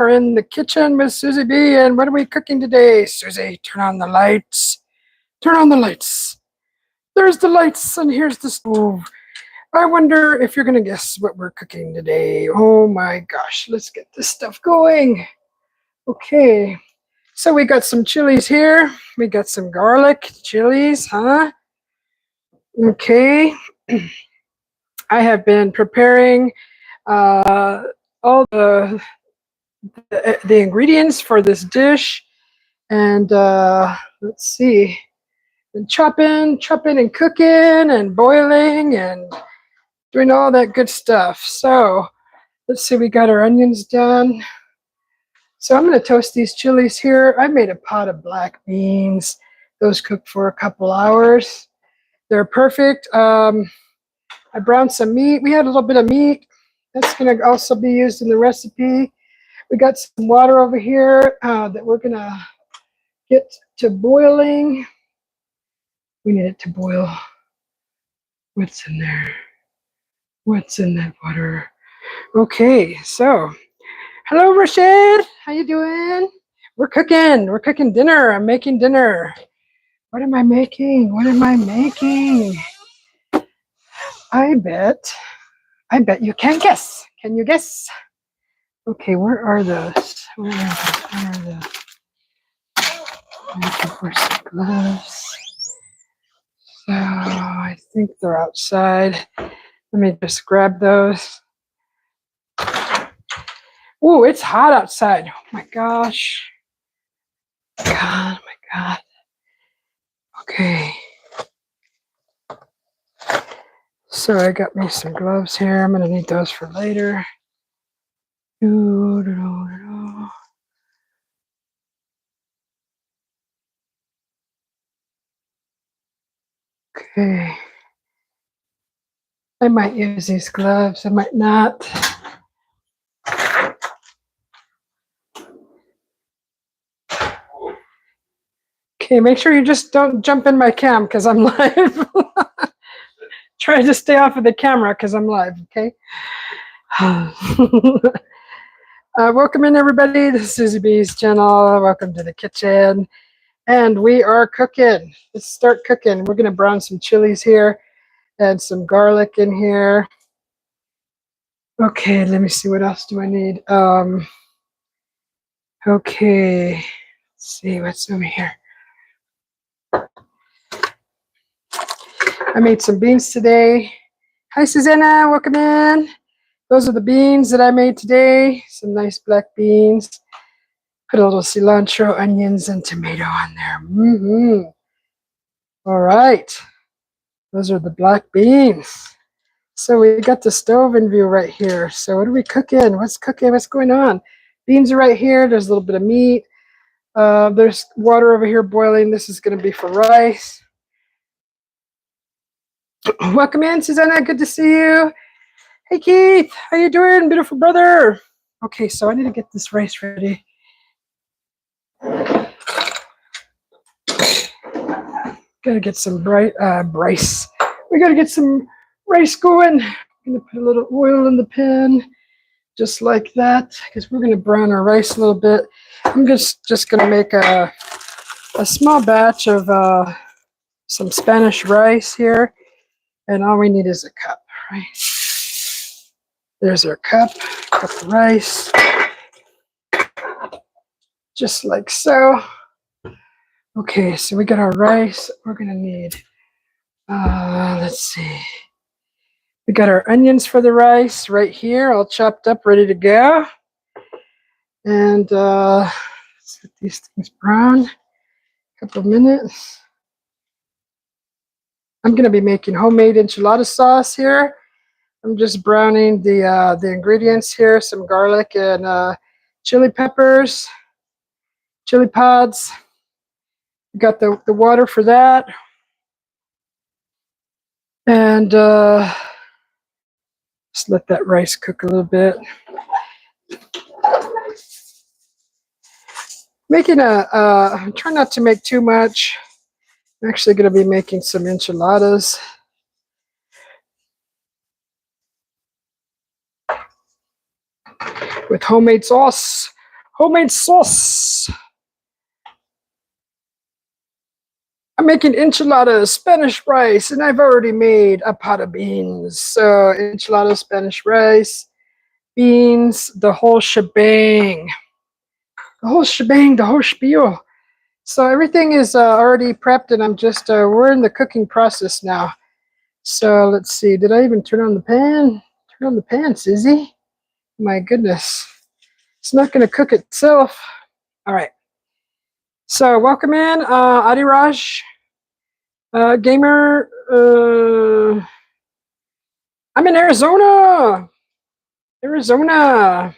We're in the kitchen with Susie B. And what are we cooking today? Susie, turn on the lights. Turn on the lights. There's the lights and here's the stove. I wonder if you're going to guess what we're cooking today. Oh my gosh, let's get this stuff going. Okay, so we got some chilies here. We got some garlic chilies, huh? Okay, I have been preparing all the ingredients for this dish, and let's see, and chopping and cooking and boiling and doing all that good stuff. So let's see, we got our onions done. So I'm going to toast these chilies here. I made a pot of black beans. Those cooked for a couple hours. They're perfect. I browned some meat. We had a little bit of meat. That's going to also be used in the recipe. We got some water over here that we're going to get to boiling. We need it to boil. What's in there? What's in that water? Okay, so hello, Rashid. How you doing? We're cooking. We're cooking dinner. I'm making dinner. What am I making? What am I making? I bet you can guess. Can you guess? Okay, where are those? Where are those? I'm looking for some gloves. So I think they're outside. Let me just grab those. Oh, it's hot outside. Oh my gosh. God, oh my God. Okay. So I got me some gloves here. I'm going to need those for later. Okay. I might use these gloves. I might not. Okay, make sure you just don't jump in my cam because I'm live. Try to stay off of the camera because I'm live, okay? Welcome in, everybody. This is Susie B's channel. Welcome to the kitchen. And we are cooking. Let's start cooking. We're going to brown some chilies here and some garlic in here. Okay, let me see. What else do I need? Okay, let's see what's over here. I made some beans today. Hi, Susanna. Welcome in. Those are the beans that I made today. Some nice black beans. Put a little cilantro, onions, and tomato on there. All right. Those are the black beans. So we got the stove in view right here. So what are we cooking? What's cooking? What's going on? Beans are right here. There's a little bit of meat. There's water over here boiling. This is going to be for rice. Welcome in, Susanna. Good to see you. Hey, Keith. How you doing, beautiful brother? Okay, so I need to get this rice ready. Gotta get some rice. We gotta get some rice going. I'm gonna put a little oil in the pan, just like that, because we're gonna brown our rice a little bit. I'm just gonna make a small batch of some Spanish rice here, and all we need is a cup, right? There's our cup of rice, just like so. Okay, so we got our rice. We're gonna need, let's see. We got our onions for the rice right here, all chopped up, ready to go. And let's get these things brown. A couple of minutes. I'm gonna be making homemade enchilada sauce here. I'm just browning the ingredients here, some garlic and chili peppers, chili pods. We got the water for that. And just let that rice cook a little bit. Making try not to make too much. I'm actually going to be making some enchiladas. With homemade sauce. homemade sauce. I'm making enchiladas, Spanish rice, and I've already made a pot of beans. So enchiladas, Spanish rice, beans, the whole shebang. The whole shebang, the whole spiel. So everything is already prepped, and I'm just, we're in the cooking process now. So let's see, did I even turn on the pan? Turn on the pan, Susie. My goodness. It's not going to cook itself. All right. So welcome in, Adiraj. Gamer, I'm in Arizona. Arizona.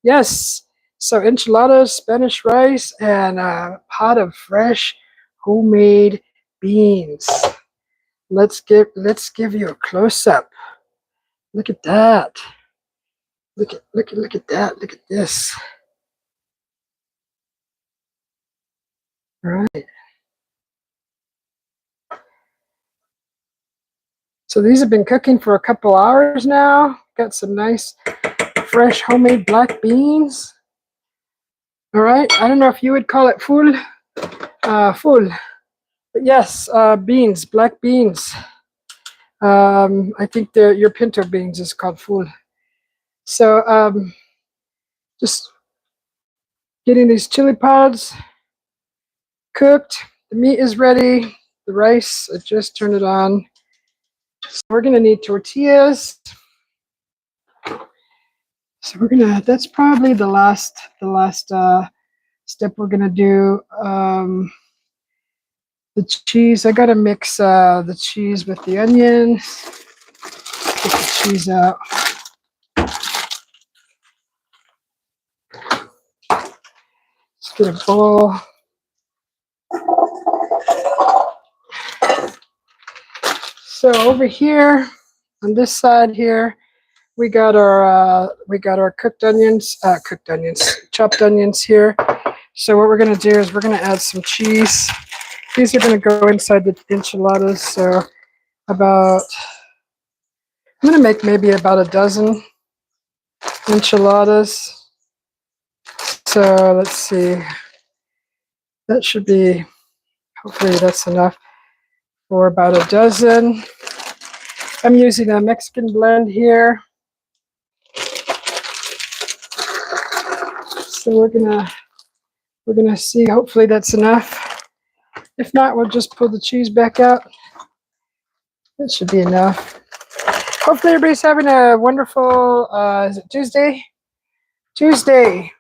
Yes. So enchiladas, Spanish rice, and a pot of fresh homemade beans. Let's give you a close up. Look at that. Look at that. Look at this. All right. So these have been cooking for a couple hours now. Got some nice fresh homemade black beans. All right. I don't know if you would call it full. Full. But yes, beans, black beans. I think your pinto beans is called full. So just getting these chili pods cooked. The meat is ready. The rice, I just turned it on. So we're gonna need tortillas. So we're gonna, that's probably the last step we're gonna do. The cheese, I gotta mix the cheese with the onions. Get the cheese out. Let's get a bowl. So over here, on this side here, we got our chopped onions here. So what we're gonna do is we're gonna add some cheese. These are gonna go inside the enchiladas. So I'm gonna make maybe about a dozen enchiladas. So let's see. That should be, hopefully that's enough for about a dozen. I'm using a Mexican blend here. So we're gonna see, hopefully that's enough. If not, we'll just pull the cheese back out. That should be enough. Hopefully everybody's having a wonderful, is it Tuesday? Tuesday.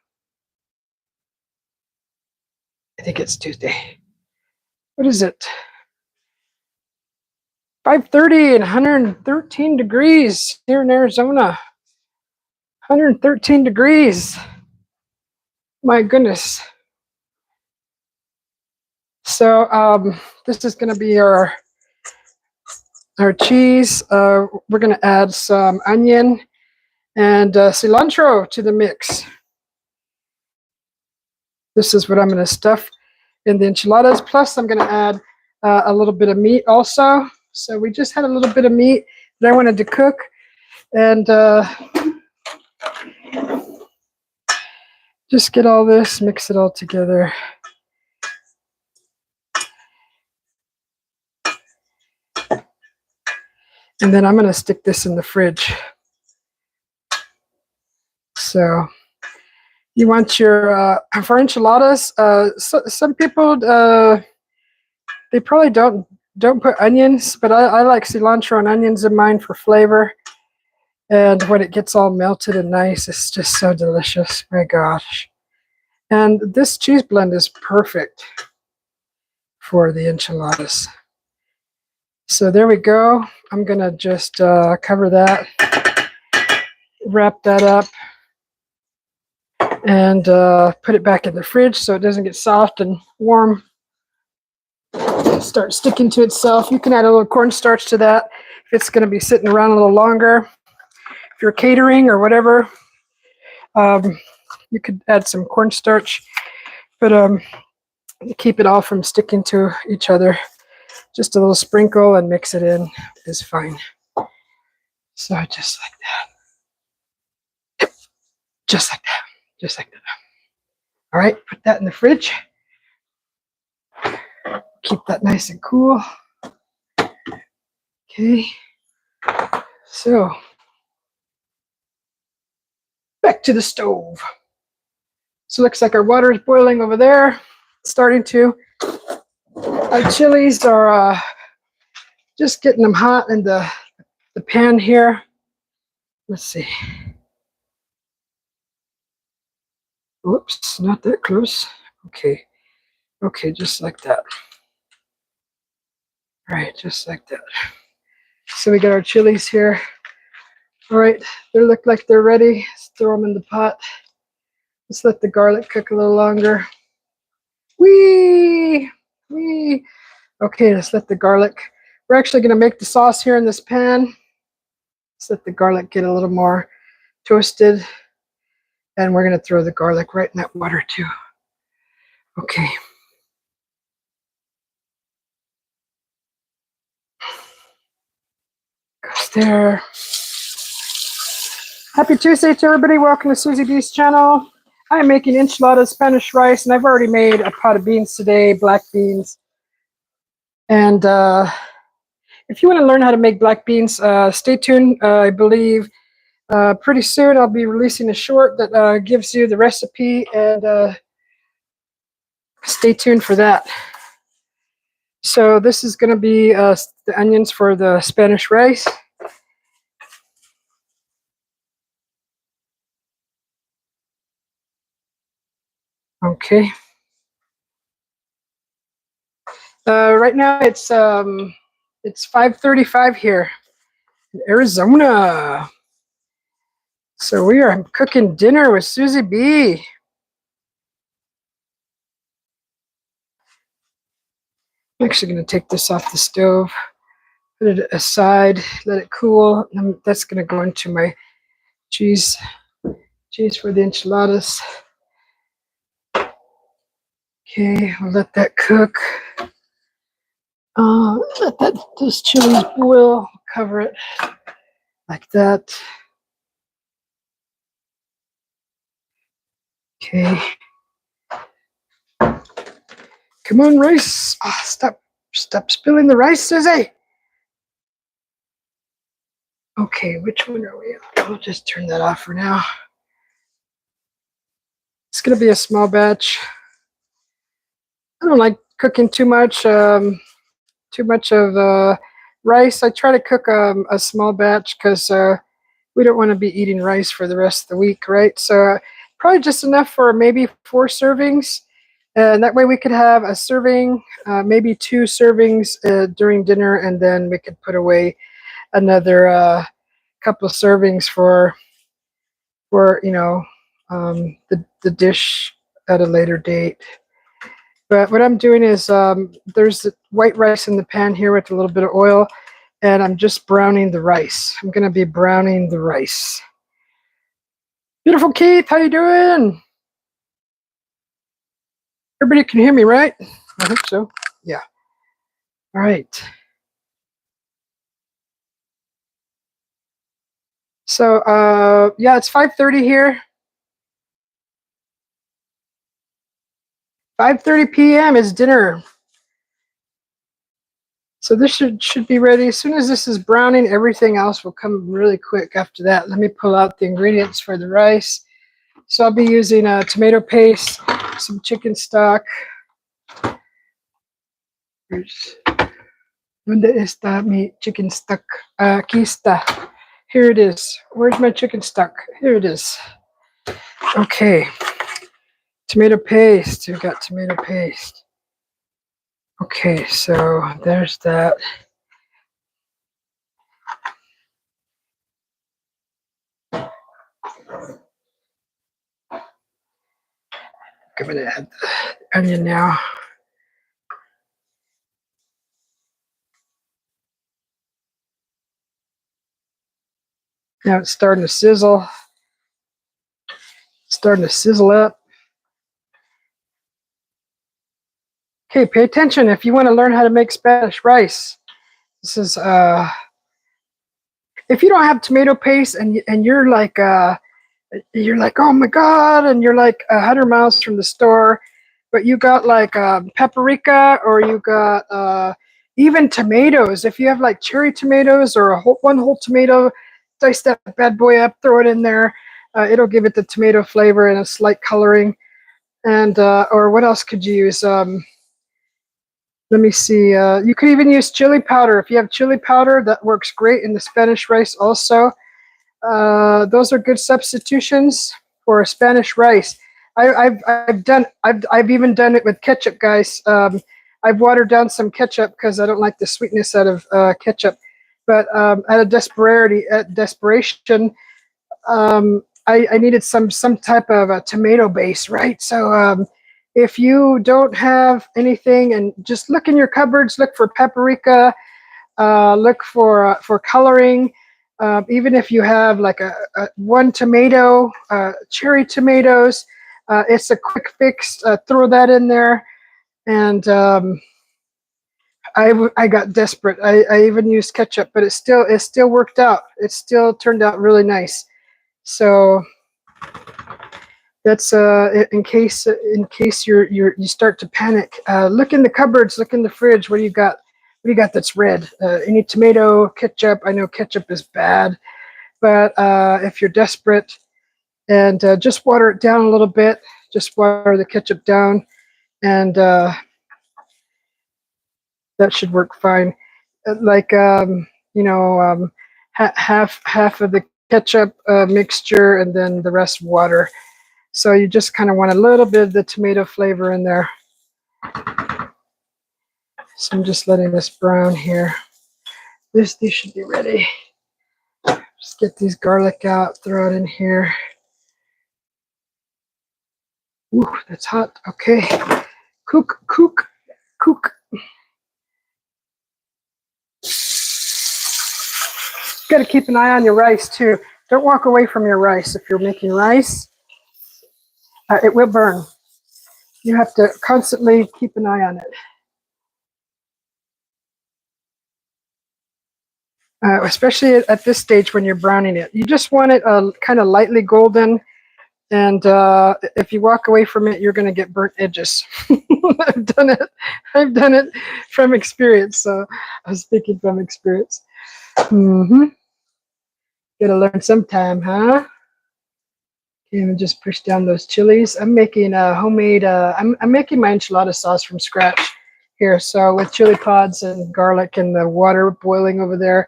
I think it's Tuesday. What is it? 5:30 and 113 degrees here in Arizona. 113 degrees. My goodness. So this is going to be our cheese. We're going to add some onion and cilantro to the mix. This is what I'm going to stuff in the enchiladas. Plus, I'm going to add a little bit of meat also. So we just had a little bit of meat that I wanted to cook. And just get all this, mix it all together. And then I'm going to stick this in the fridge. So you want your, for enchiladas, some people, they probably don't put onions, but I like cilantro and onions in mine for flavor. And when it gets all melted and nice, it's just so delicious. My gosh. And this cheese blend is perfect for the enchiladas. So there we go. I'm going to just cover that, wrap that up, and put it back in the fridge so it doesn't get soft and warm. Start sticking to itself. You can add a little cornstarch to that if it's going to be sitting around a little longer. If you're catering or whatever, you could add some cornstarch, but keep it all from sticking to each other. Just a little sprinkle and mix it in is fine. So just like that. Just like that. Just like that. All right, put that in the fridge. Keep that nice and cool. Okay, so back to the stove. So looks like our water is boiling over there. It's starting to. Our chilies are just getting them hot in the pan here. Let's see. Whoops, not that close. Okay. Okay, just like that. All right, just like that. So we got our chilies here. All right, they look like they're ready. Let's throw them in the pot. Let's let the garlic cook a little longer. Whee! Whee! Okay, let's let the garlic. We're actually going to make the sauce here in this pan. Let's let the garlic get a little more toasted. And we're going to throw the garlic right in that water too. Okay. Goes there. Happy Tuesday to everybody. Welcome to Susie B's channel. I'm making enchiladas, Spanish rice, and I've already made a pot of beans today, black beans. And if you want to learn how to make black beans, stay tuned. I believe pretty soon I'll be releasing a short that gives you the recipe, and stay tuned for that. So this is going to be the onions for the Spanish rice. Okay. Right now it's 5:35 here in Arizona. So we are cooking dinner with Susie B. I'm actually going to take this off the stove, put it aside, let it cool. And that's going to go into my cheese for the enchiladas. Okay, I'll let that cook. Let those chilies boil. Cover it like that. Okay. Come on, rice. Oh, stop spilling the rice, Susie. Okay, which one are we on? I'll just turn that off for now. It's going to be a small batch. I don't like cooking too much of rice. I try to cook a small batch because we don't want to be eating rice for the rest of the week, right? So probably just enough for maybe 4 servings. And that way we could have a serving, maybe 2 servings during dinner, and then we could put away another couple of servings for the dish at a later date. But what I'm doing is there's white rice in the pan here with a little bit of oil, and I'm just browning the rice. I'm going to be browning the rice. Beautiful Keith, how you doing? Everybody can hear me, right? I hope so. Yeah. All right. So, yeah, it's 5:30 here. 5:30 p.m. is dinner. So this should be ready. As soon as this is browning, everything else will come really quick after that. Let me pull out the ingredients for the rice. So I'll be using tomato paste, some chicken stock. ¿Dónde está mi chicken stock? Aquí está. Here it is. Where's my chicken stock? Here it is. Okay. Tomato paste. We've got tomato paste. Okay, so there's that. I'm going to add the onion now. Now it's starting to sizzle. Starting to sizzle up. Okay, pay attention if you want to learn how to make Spanish rice. This is if you don't have tomato paste and you're like you're like, oh my God, and you're like 100 miles from the store, but you got like paprika, or you got even tomatoes. If you have like cherry tomatoes or one whole tomato, dice that bad boy up, throw it in there. It'll give it the tomato flavor and a slight coloring. And or what else could you use? Let me see. You could even use chili powder. If you have chili powder, that works great in the Spanish rice also. Those are good substitutions for Spanish rice. I've even done it with ketchup, guys. I've watered down some ketchup because I don't like the sweetness out of ketchup. But out of desperation, I needed some type of a tomato base, right? So if you don't have anything, and just look in your cupboards, look for paprika, look for coloring. Even if you have like a one tomato, cherry tomatoes, it's a quick fix. Throw that in there, and I got desperate. I even used ketchup, but it still worked out. It still turned out really nice. So that's in case you start to panic. Look in the cupboards. Look in the fridge. What do you got? What do you got that's red? Any tomato, ketchup? I know ketchup is bad, but if you're desperate, and just water it down a little bit. Just water the ketchup down, and that should work fine. Like half of the ketchup mixture, and then the rest water. So you just kind of want a little bit of the tomato flavor in there. So I'm just letting this brown here. These should be ready. Just get these garlic out, throw it in here. Ooh, that's hot. Okay. Cook. Got to keep an eye on your rice too. Don't walk away from your rice. If you're making rice, it will burn. You have to constantly keep an eye on it. Especially at this stage when you're browning it. You just want it kind of lightly golden, and if you walk away from it, you're going to get burnt edges. I've done it. I've done it from experience, so I'm speaking from experience. Gotta learn sometime, huh? Okay, and just push down those chilies. I'm making a homemade. I'm making my enchilada sauce from scratch here. So with chili pods and garlic and the water boiling over there.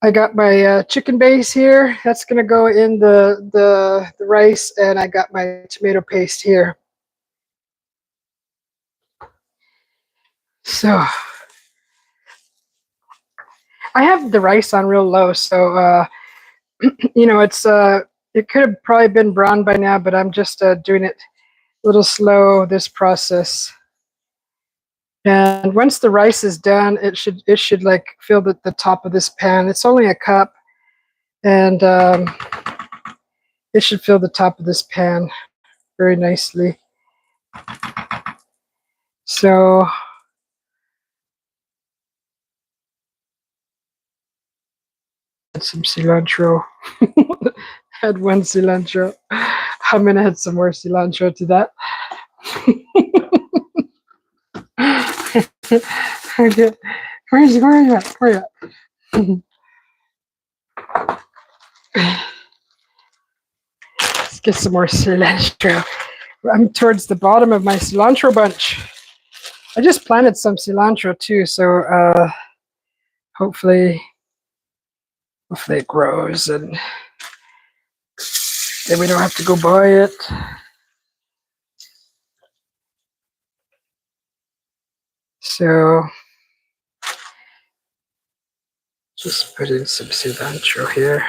I got my chicken base here. That's gonna go in the rice, and I got my tomato paste here. So I have the rice on real low, so it's it could have probably been brown by now, but I'm just doing it a little slow, this process. And once the rice is done, it should like fill the top of this pan. It's only a cup, and it should fill the top of this pan very nicely. So add some cilantro. Add one cilantro. I'm gonna add some more cilantro to that. Okay. Where are you at? Where are you at? Let's get some more cilantro. I'm towards the bottom of my cilantro bunch. I just planted some cilantro too, so hopefully it grows, and then we don't have to go buy it. So just put in some cilantro here.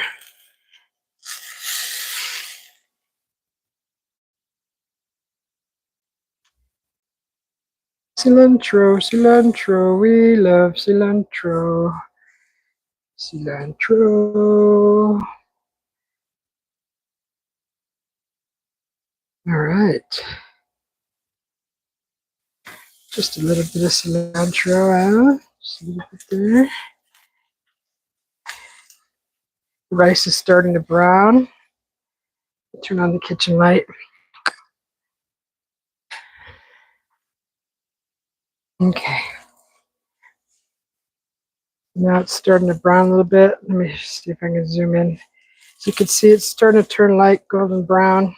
Cilantro, we love cilantro. Cilantro. All right. Just a little bit of cilantro out. Just a little bit there. The rice is starting to brown. Turn on the kitchen light. Okay. Now it's starting to brown a little bit. Let me see if I can zoom in. So you can see it's starting to turn light golden brown.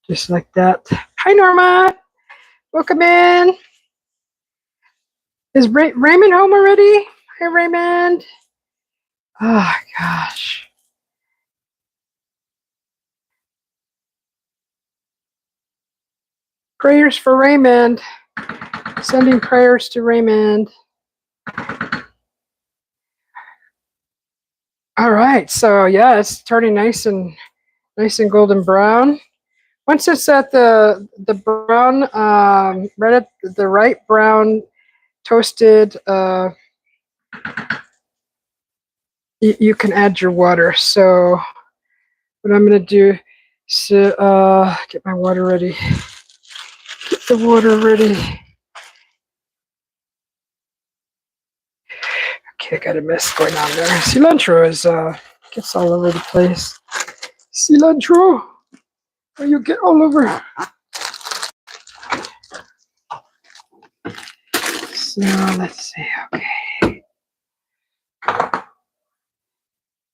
Just like that. Hi, Norma. Welcome in. Is Raymond home already? Hi, Raymond. Oh, gosh. Prayers for Raymond. Sending prayers to Raymond. All right. So, yeah, it's turning nice and golden brown. Once it's at the brown, right at the right brown, toasted, you can add your water. So what I'm going to do is get my water ready. Get the water ready. Okay, I got a mess going on there. Cilantro is gets all over the place. Cilantro, oh, you get all over. So let's see. Okay, I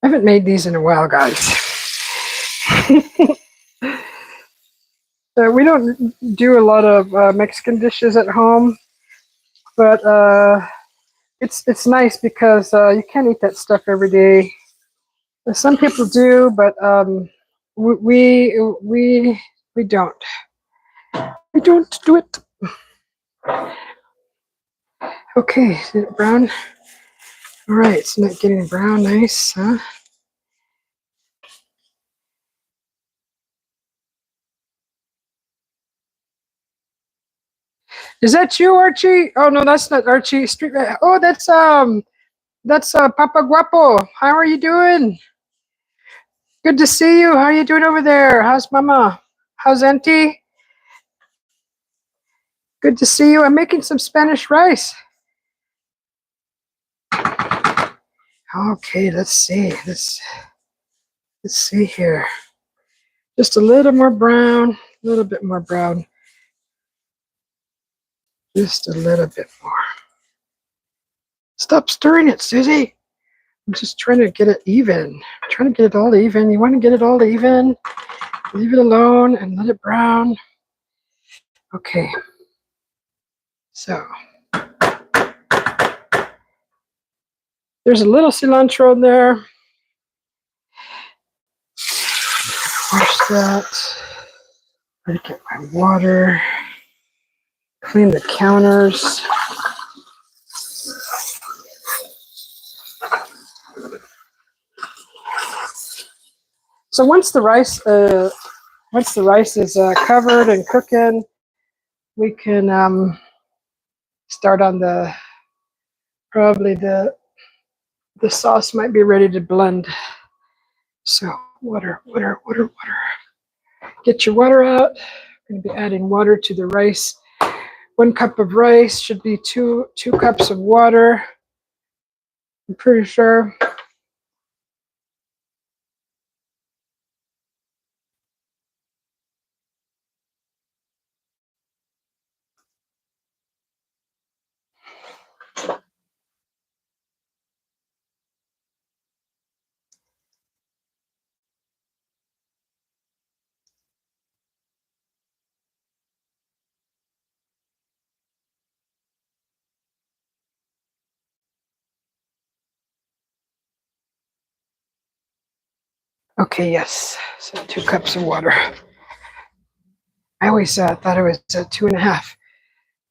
haven't made these in a while, guys. We don't do a lot of Mexican dishes at home, but it's nice because you can't eat that stuff every day. Some people do, but we don't. We don't do it. Okay, is it brown? All right, it's not getting brown. Nice, huh? Is that you, Archie? Oh no, that's not Archie. Street. Oh, that's Papa Guapo. How are you doing? Good to see you. How are you doing over there? How's Mama? How's Auntie? Good to see you. I'm making some Spanish rice. Okay, let's see. Let's see here. Just a little more brown. A little bit more brown. Just a little bit more. Stop stirring it, Susie. I'm just trying to get it even. I'm trying to get it all even. You want to get it all even? Leave it alone and let it brown. Okay. So there's a little cilantro in there. Wash that. Let me get my water. Clean the counters. So once the rice is covered and cooking, we can start on probably the sauce might be ready to blend. So water. Get your water out. I'm going to be adding water to the rice. 1 cup of rice should be two cups of water. I'm pretty sure. Okay, yes. So 2 cups of water. I always thought it was 2.5.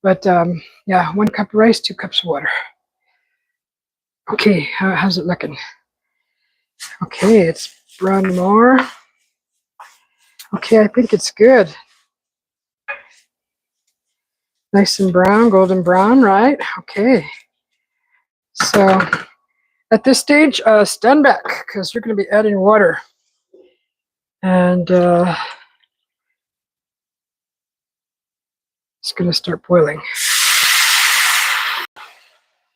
But yeah, 1 cup of rice, 2 cups of water. Okay, how's it looking? Okay, it's brown more. Okay, I think it's good. Nice and brown, golden brown, right? Okay. So at this stage, stand back because you're going to be adding water. And it's going to start boiling.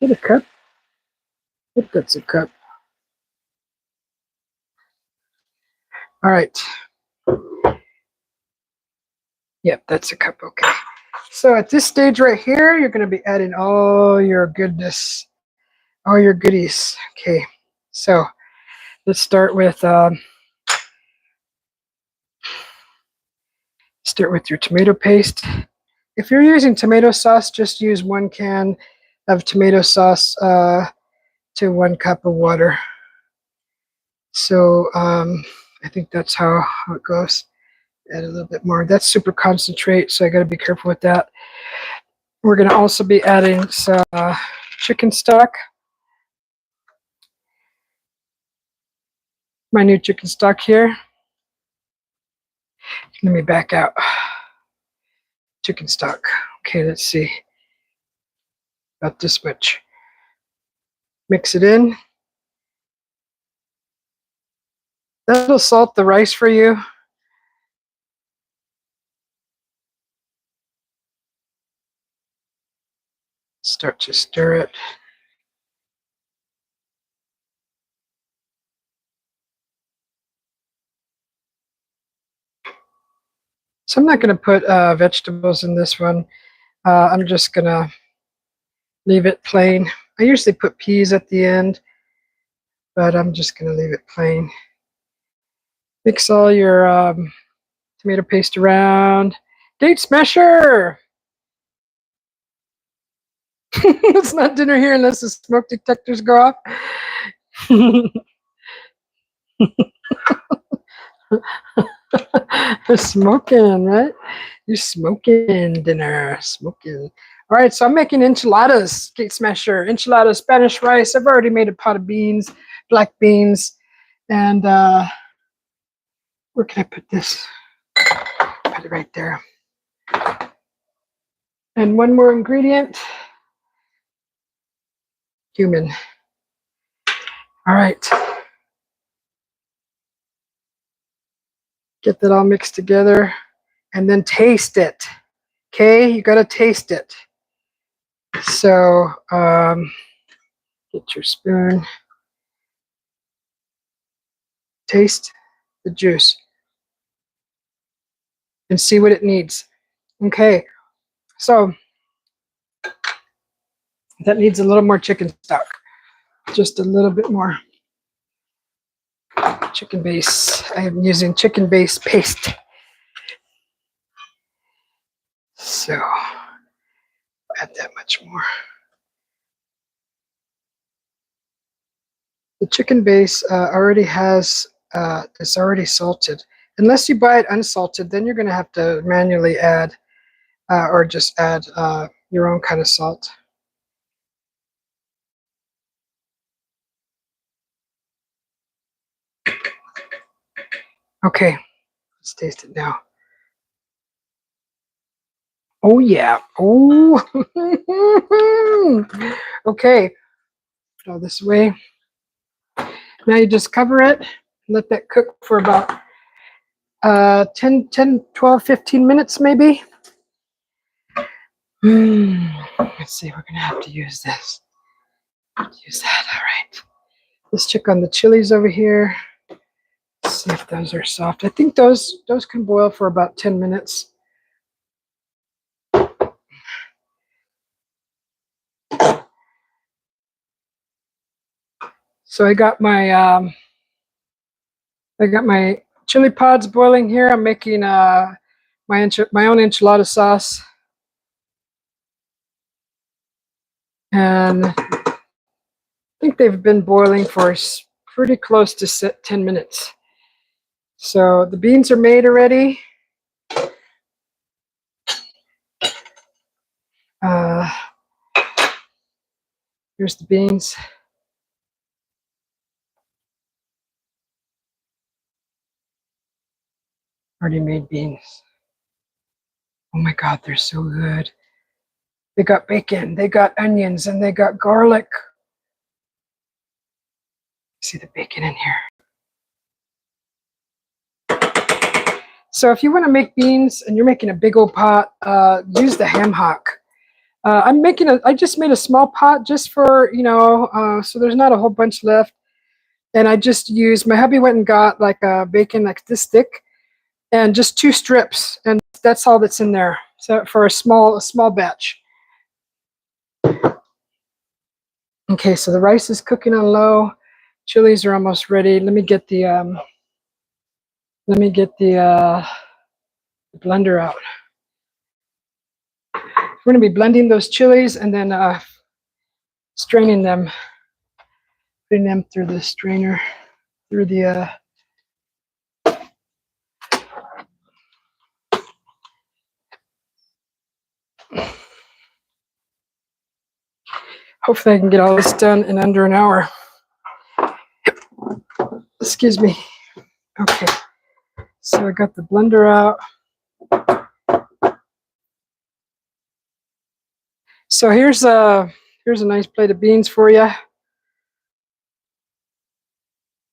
Get a cup. think that's a cup. All right. Yep, that's a cup. Okay. So at this stage right here, you're going to be adding all your goodness, all your goodies. Okay. So let's start with your tomato paste. If you're using tomato sauce, just use 1 can of tomato sauce to 1 cup of water. So I think that's how it goes. Add a little bit more. That's super concentrate, so I got to be careful with that. We're going to also be adding some chicken stock. My new chicken stock here. Let me back out. Chicken stock. Okay, let's see. About this much. Mix it in. That'll salt the rice for you. Start to stir it. So I'm not going to put vegetables in this one. I'm just going to leave it plain. I usually put peas at the end, but I'm just going to leave it plain. Mix all your tomato paste around. Date smasher! It's not dinner here unless the smoke detectors go off. Smoking, right? You're smoking dinner, smoking. All right, so I'm making enchiladas, Gate Smasher. Enchiladas, Spanish rice. I've already made a pot of beans, black beans. And where can I put this? Put it right there. And one more ingredient. Cumin. All right. Get that all mixed together. And then taste it. Okay, you got to taste it. So get your spoon. Taste the juice and see what it needs. Okay, so that needs a little more chicken stock. Just a little bit more chicken base. I am using chicken base paste. So add that much more. The chicken base already has, it's already salted. Unless you buy it unsalted, then you're going to have to manually add or just add your own kind of salt. Okay, let's taste it now. Oh yeah. Oh. Okay. Put all this away. Now you just cover it. Let that cook for about 10, 12, 15 minutes maybe. Let's see, we're gonna have to use this. Use that. All right. Let's check on the chilies over here. Let's see if those are soft. I think those can boil for about 10 minutes. So I got my chili pods boiling here. I'm making my own enchilada sauce, and I think they've been boiling for pretty close to 10 minutes. So the beans are made already. Here's the beans. Already made beans. Oh my God, they're so good. They got bacon, they got onions, and they got garlic. See the bacon in here. So if you want to make beans and you're making a big old pot, use the ham hock. I just made a small pot just for, so there's not a whole bunch left. And I just used, my hubby went and got like a bacon like this thick and just 2 strips. And that's all that's in there. So for a small batch. Okay, so the rice is cooking on low. Chilies are almost ready. Let me get the blender out. We're going to be blending those chilies and then straining them, putting them through the strainer, through the hopefully I can get all this done in under an hour. Excuse me. Okay, so I got the blender out. So here's a nice plate of beans for you.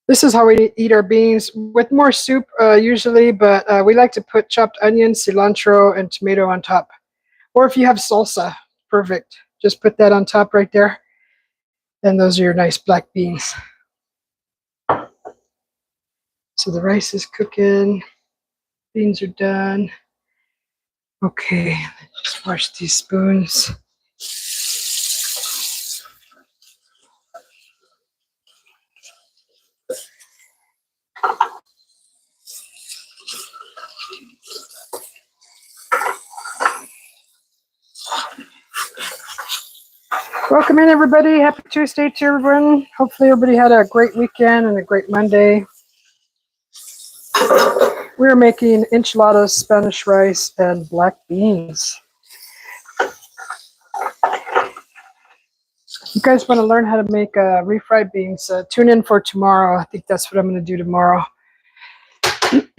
This is how we eat our beans, with more soup usually, but we like to put chopped onion, cilantro, and tomato on top. Or if you have salsa, perfect. Just put that on top right there. And those are your nice black beans. So the rice is cooking. Beans are done. Okay, let's just wash these spoons. Welcome in, everybody. Happy Tuesday to everyone. Hopefully everybody had a great weekend and a great Monday. We're making enchiladas, Spanish rice, and black beans. If you guys want to learn how to make refried beans, tune in for tomorrow. I think that's what I'm going to do tomorrow.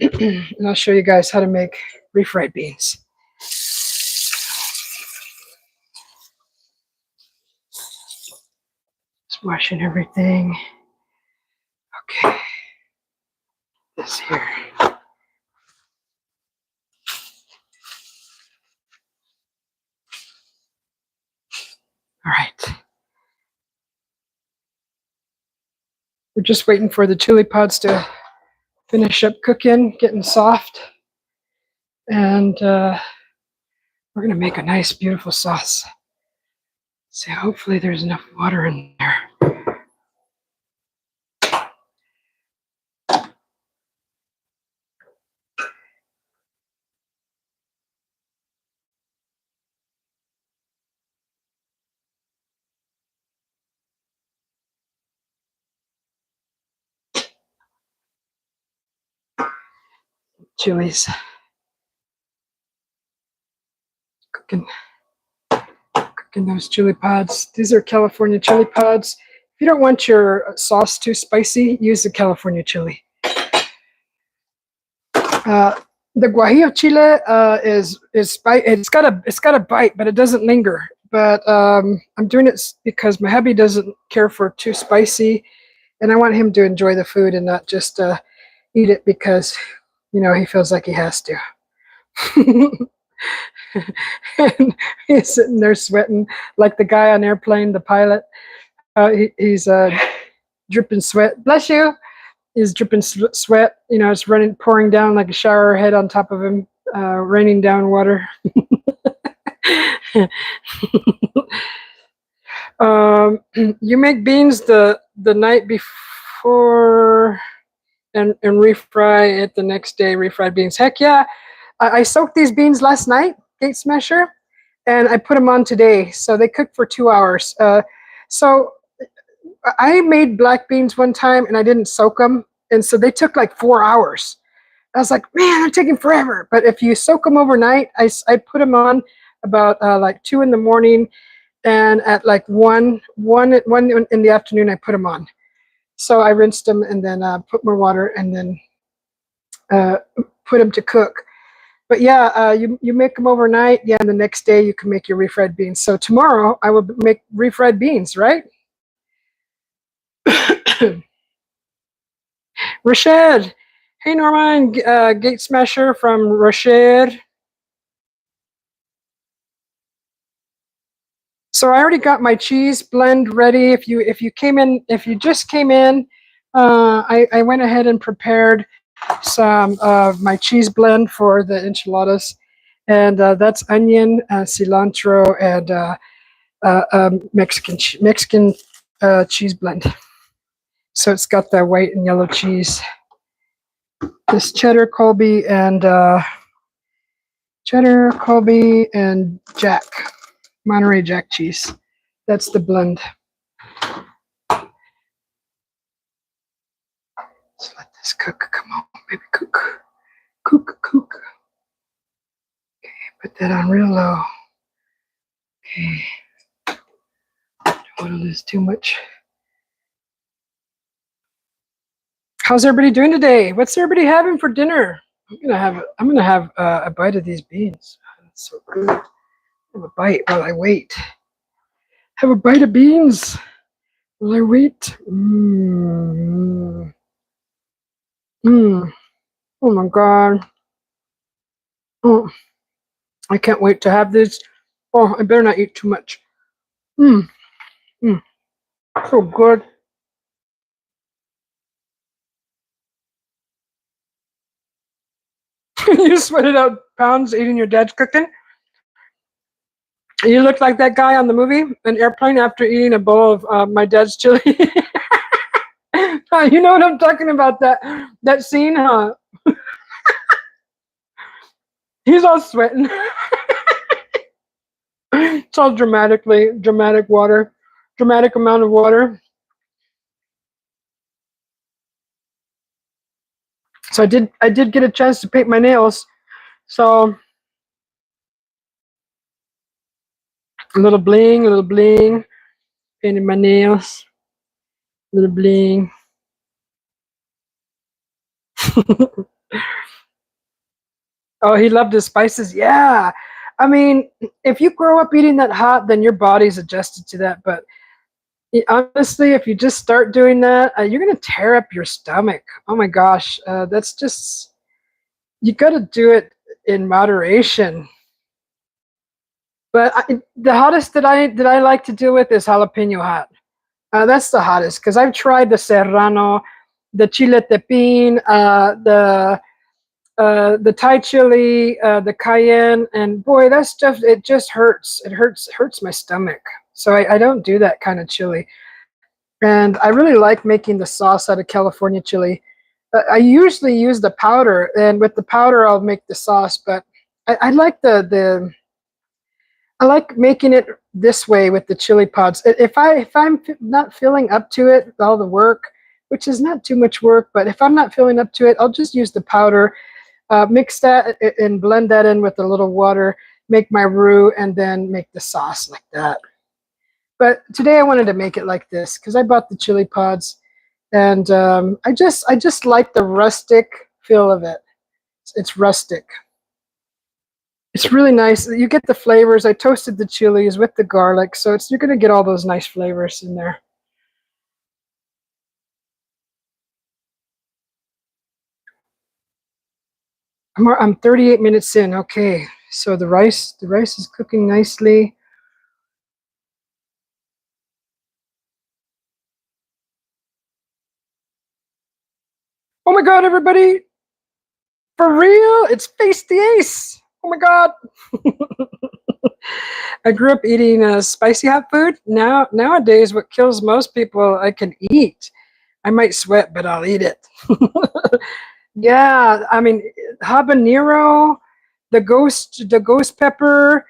And I'll show you guys how to make refried beans. Just washing everything. Okay. This here. All right. We're just waiting for the chili pods to finish up cooking, getting soft. And we're going to make a nice, beautiful sauce. So hopefully there's enough water in there. Chilies. Cooking those chili pods. These are California chili pods. If you don't want your sauce too spicy, use the California chili. The guajillo chile is spicy. It's got a bite, but it doesn't linger. But I'm doing it because my hubby doesn't care for too spicy, and I want him to enjoy the food and not just eat it because he feels like he has to. And he's sitting there sweating like the guy on Airplane, the pilot. He's dripping sweat. Bless you. He's dripping sweat. It's pouring down like a shower head on top of him, raining down water. You make beans the night before and refry it the next day. Refried beans. Heck yeah! I soaked these beans last night, gate smasher, and I put them on today. So they cooked for 2 hours. So I made black beans one time and I didn't soak them, and so they took like 4 hours. I was like, man, they're taking forever. But if you soak them overnight, I put them on about like 2 in the morning, and at like 1 in the afternoon, I put them on. So I rinsed them and then put more water and then put them to cook. But yeah, you make them overnight. Yeah, and the next day you can make your refried beans. So tomorrow I will make refried beans, right? Rashid. Hey, Norman, Gate Smasher from Rashid. So I already got my cheese blend ready. If you just came in, I went ahead and prepared some of my cheese blend for the enchiladas, and that's onion, cilantro, and Mexican cheese blend. So it's got the white and yellow cheese. This cheddar, Colby, and Jack, Monterey Jack cheese. That's the blend. Let's let this cook. Come on, baby, cook. Cook, cook. Okay, put that on real low. Okay. Don't want to lose too much. How's everybody doing today? What's everybody having for dinner? I'm gonna have a bite of these beans. That's so good. Have a bite while I wait. Have a bite of beans while I wait. Mmm. Mmm. Oh my god. Oh, I can't wait to have this. Oh, I better not eat too much. Mmm. Mmm. So good. You sweated out pounds eating your dad's cooking. You look like that guy on the movie, An Airplane, after eating a bowl of my dad's chili. You know what I'm talking about, that scene, huh? He's all sweating. It's all dramatic water, dramatic amount of water. So I did get a chance to paint my nails. So a little bling, painted my nails, a little bling. Oh, he loved his spices. Yeah. I mean, if you grow up eating that hot, then your body's adjusted to that. But honestly, if you just start doing that, you're going to tear up your stomach. Oh my gosh. That's just, you got to do it in moderation. But the hottest that I like to deal with is jalapeno hot. That's the hottest because I've tried the serrano, the chile tepin, the Thai chili, the cayenne, and boy, that stuff, it just hurts. It hurts my stomach. So I don't do that kind of chili. And I really like making the sauce out of California chili. I usually use the powder, and with the powder, I'll make the sauce. But I like I like making it this way with the chili pods. If I'm not feeling up to it, all the work, which is not too much work, but if I'm not feeling up to it, I'll just use the powder. Mix that and blend that in with a little water, make my roux, and then make the sauce like that. But today I wanted to make it like this because I bought the chili pods, and I just like the rustic feel of it. It's rustic. It's really nice. You get the flavors. I toasted the chilies with the garlic, so you're going to get all those nice flavors in there. I'm 38 minutes in. Okay, so the rice is cooking nicely. Oh my God, everybody! For real, it's Face the Ace. Oh my God! I grew up eating spicy hot food. Nowadays, what kills most people, I can eat. I might sweat, but I'll eat it. Yeah, I mean, habanero, the ghost pepper,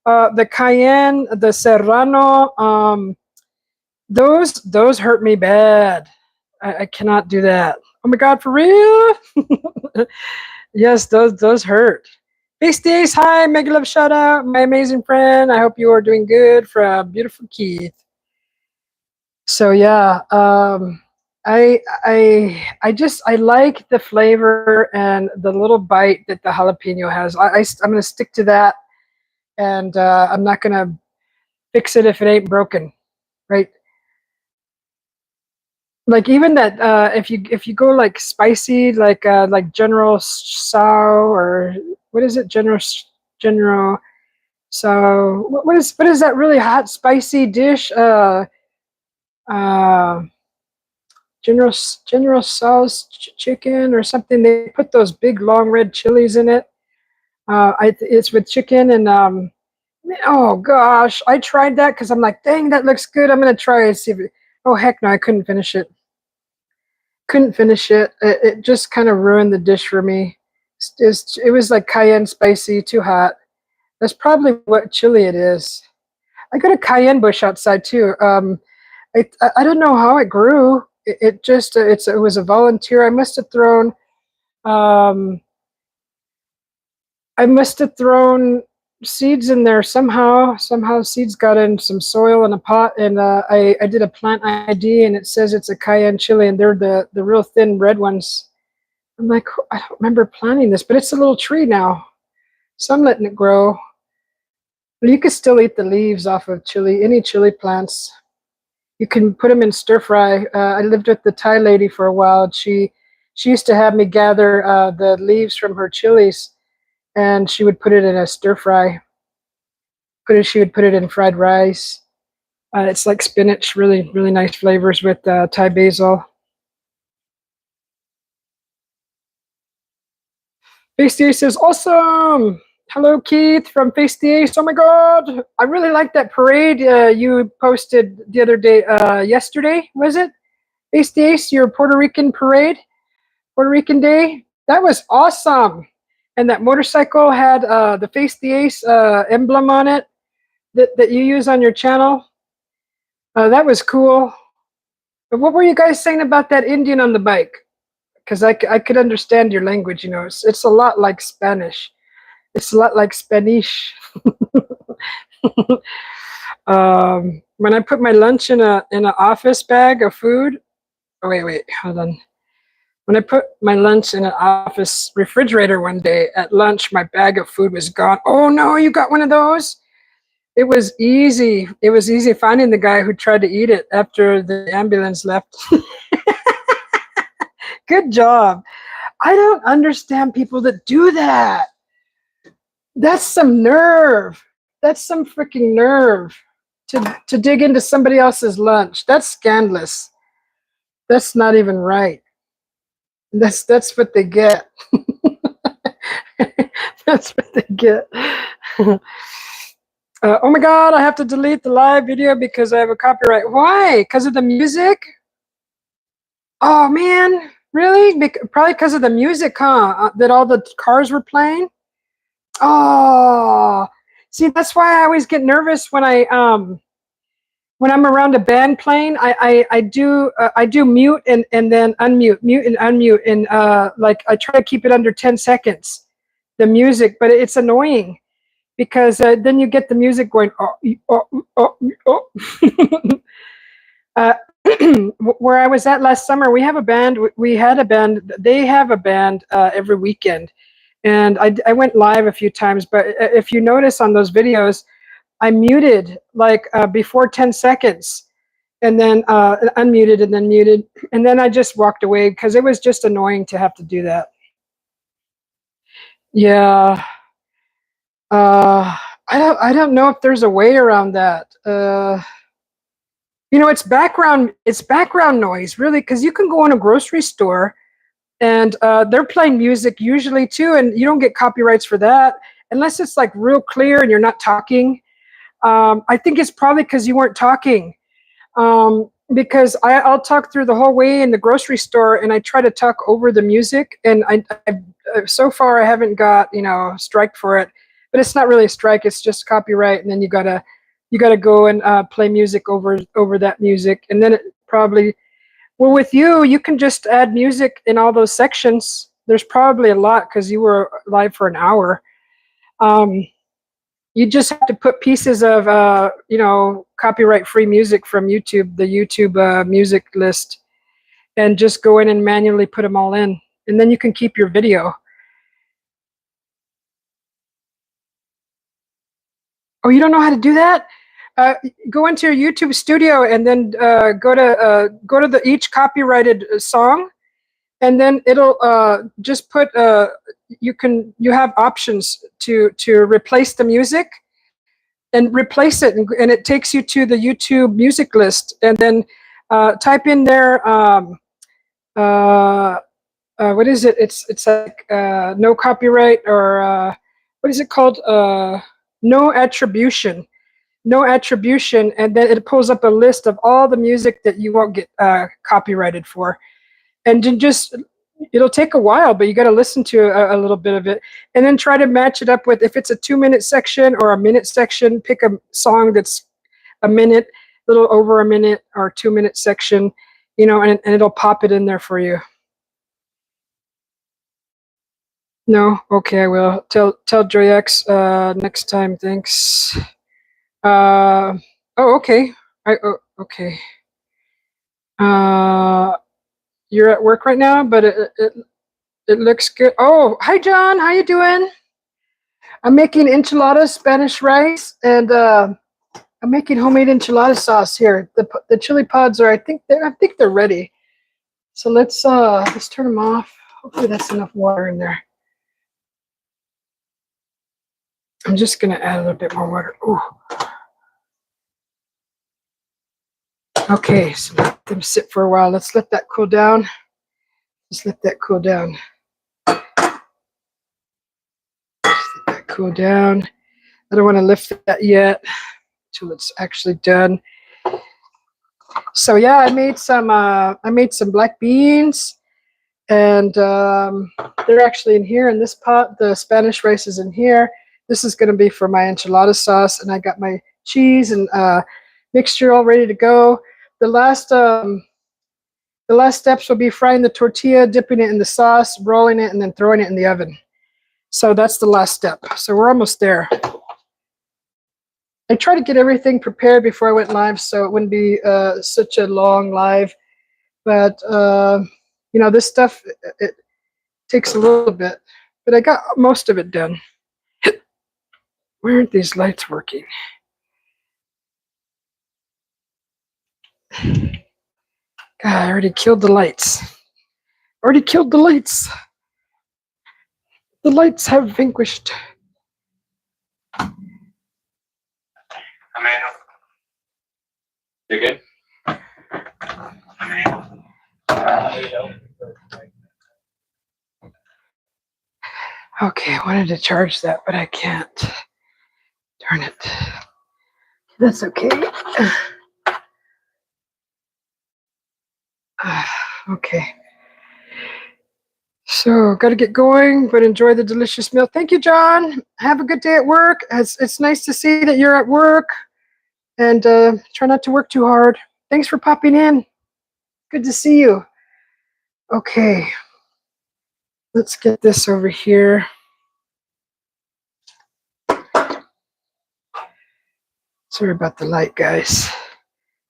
the cayenne, the serrano. Those hurt me bad. I cannot do that. Oh my God, for real? Yes, those hurt. Hey Stace, hi, mega love shout out, my amazing friend. I hope you are doing good from beautiful Keith. So yeah, I like the flavor and the little bite that the jalapeno has. I'm gonna stick to that, and I'm not gonna fix it if it ain't broken, right? Like even that, if you go like spicy, like General Tso, or what is it, General. So what is that really hot spicy dish? Uh, General Tso's chicken or something. They put those big long red chilies in it. It's with chicken and oh gosh, I tried that because I'm like, dang, that looks good. I'm gonna try it. See if it, oh heck no, I couldn't finish it. Couldn't finish it. It just kind of ruined the dish for me. It was like cayenne spicy, too hot. That's probably what chili it is. I got a cayenne bush outside too. I don't know how it grew. It just it was a volunteer. Um, I must have thrown seeds in there somehow. Somehow seeds got in some soil in a pot, and I did a plant ID, and it says it's a cayenne chili, and they're the real thin red ones. I'm like, I don't remember planting this, but it's a little tree now, so I'm letting it grow. But you can still eat the leaves off of chili, any chili plants. You can put them in stir fry. I lived with the Thai lady for a while. And she used to have me gather the leaves from her chilies, and she would put it in a stir fry. She would put it in fried rice. It's like spinach, really really nice flavors with Thai basil. Face the Ace says awesome. Hello Keith from Face the Ace. Oh my god, I really like that parade you posted the other day. Yesterday was it? Face the Ace, your Puerto Rican parade. Puerto Rican Day. That was awesome. And that motorcycle had the Face the Ace emblem on it that you use on your channel. That was cool. But what were you guys saying about that Indian on the bike? Because I could understand your language, you know. It's a lot like Spanish. It's a lot like Spanish. When I put my lunch in an office bag of food. Oh wait, hold on. When I put my lunch in an office refrigerator one day at lunch, my bag of food was gone. Oh no, you got one of those? It was easy. It was easy finding the guy who tried to eat it after the ambulance left. Good job. I don't understand people that do that. That's some nerve. That's some freaking nerve to dig into somebody else's lunch. That's scandalous. That's not even right. That's what they get. That's what they get. Oh my god, I have to delete the live video because I have a copyright. Why? Because of the music? Oh man, really? Probably because of the music, huh? That all the cars were playing. Oh, see, that's why I always get nervous when I'm around a band playing. I do mute and then unmute, mute and unmute, and like I try to keep it under 10 seconds, the music, but it's annoying because then you get the music going. uh, where I was at last summer, we have a band. We had a band. They have a band every weekend, and I went live a few times. But if you notice on those videos, I muted like before 10 seconds, and then unmuted and then muted, and then I just walked away because it was just annoying to have to do that. Yeah. I don't know if there's a way around that. You know, it's background noise, really, because you can go in a grocery store and they're playing music usually too, and you don't get copyrights for that unless it's like real clear and you're not talking. I think it's probably because you weren't talking. Because I'll talk through the whole way in the grocery store, and I try to talk over the music, and I so far I haven't got strike for it, but it's not really a strike; it's just copyright, and then you gotta go and play music over that music, and then it probably well with you can just add music in all those sections. There's probably a lot because you were live for an hour. You just have to put pieces of copyright free music from YouTube, the YouTube music list, and just go in and manually put them all in, and then you can keep your video. Oh, you don't know how to do that? Go into your YouTube studio and then go to the each copyrighted song, and then it'll just put you have options to replace the music. and replace it, and it takes you to the YouTube music list, and then type in there. What is it? It's like no copyright, or what is it called? No attribution. No attribution, and then it pulls up a list of all the music that you won't get copyrighted for. And then just, it'll take a while, but you got to listen to a little bit of it, and then try to match it up with, if it's a 2-minute section or a minute section, pick a song that's a minute, a little over a minute, or 2-minute section, and it'll pop it in there for you. No? Okay, I will. Tell JoyX next time. Thanks. Oh, okay. Okay. You're at work right now, but it looks good. Oh, hi John. How you doing? I'm making enchiladas, Spanish rice, and I'm making homemade enchilada sauce here. The chili pods are, I think they're ready. So let's turn them off. Hopefully that's enough water in there. I'm just gonna add a little bit more water. Ooh. Okay, so let them sit for a while. Let's let that cool down. Just let that cool down. Just let that cool down. I don't want to lift that yet until it's actually done. So yeah, I made some black beans, and they're actually in here in this pot. The Spanish rice is in here. This is going to be for my enchilada sauce, and I got my cheese and mixture all ready to go. The last steps will be frying the tortilla, dipping it in the sauce, rolling it, and then throwing it in the oven. So that's the last step. So we're almost there. I try to get everything prepared before I went live, so it wouldn't be such a long live. But this stuff, it takes a little bit. But I got most of it done. Why aren't these lights working? God, I already killed the lights. Already killed the lights. The lights have vanquished. Amanda. You good? Okay, I wanted to charge that, but I can't. Darn it. That's okay. Okay. So, got to get going, but enjoy the delicious meal. Thank you, John. Have a good day at work. It's nice to see that you're at work, and try not to work too hard. Thanks for popping in. Good to see you. Okay. Let's get this over here. Sorry about the light, guys.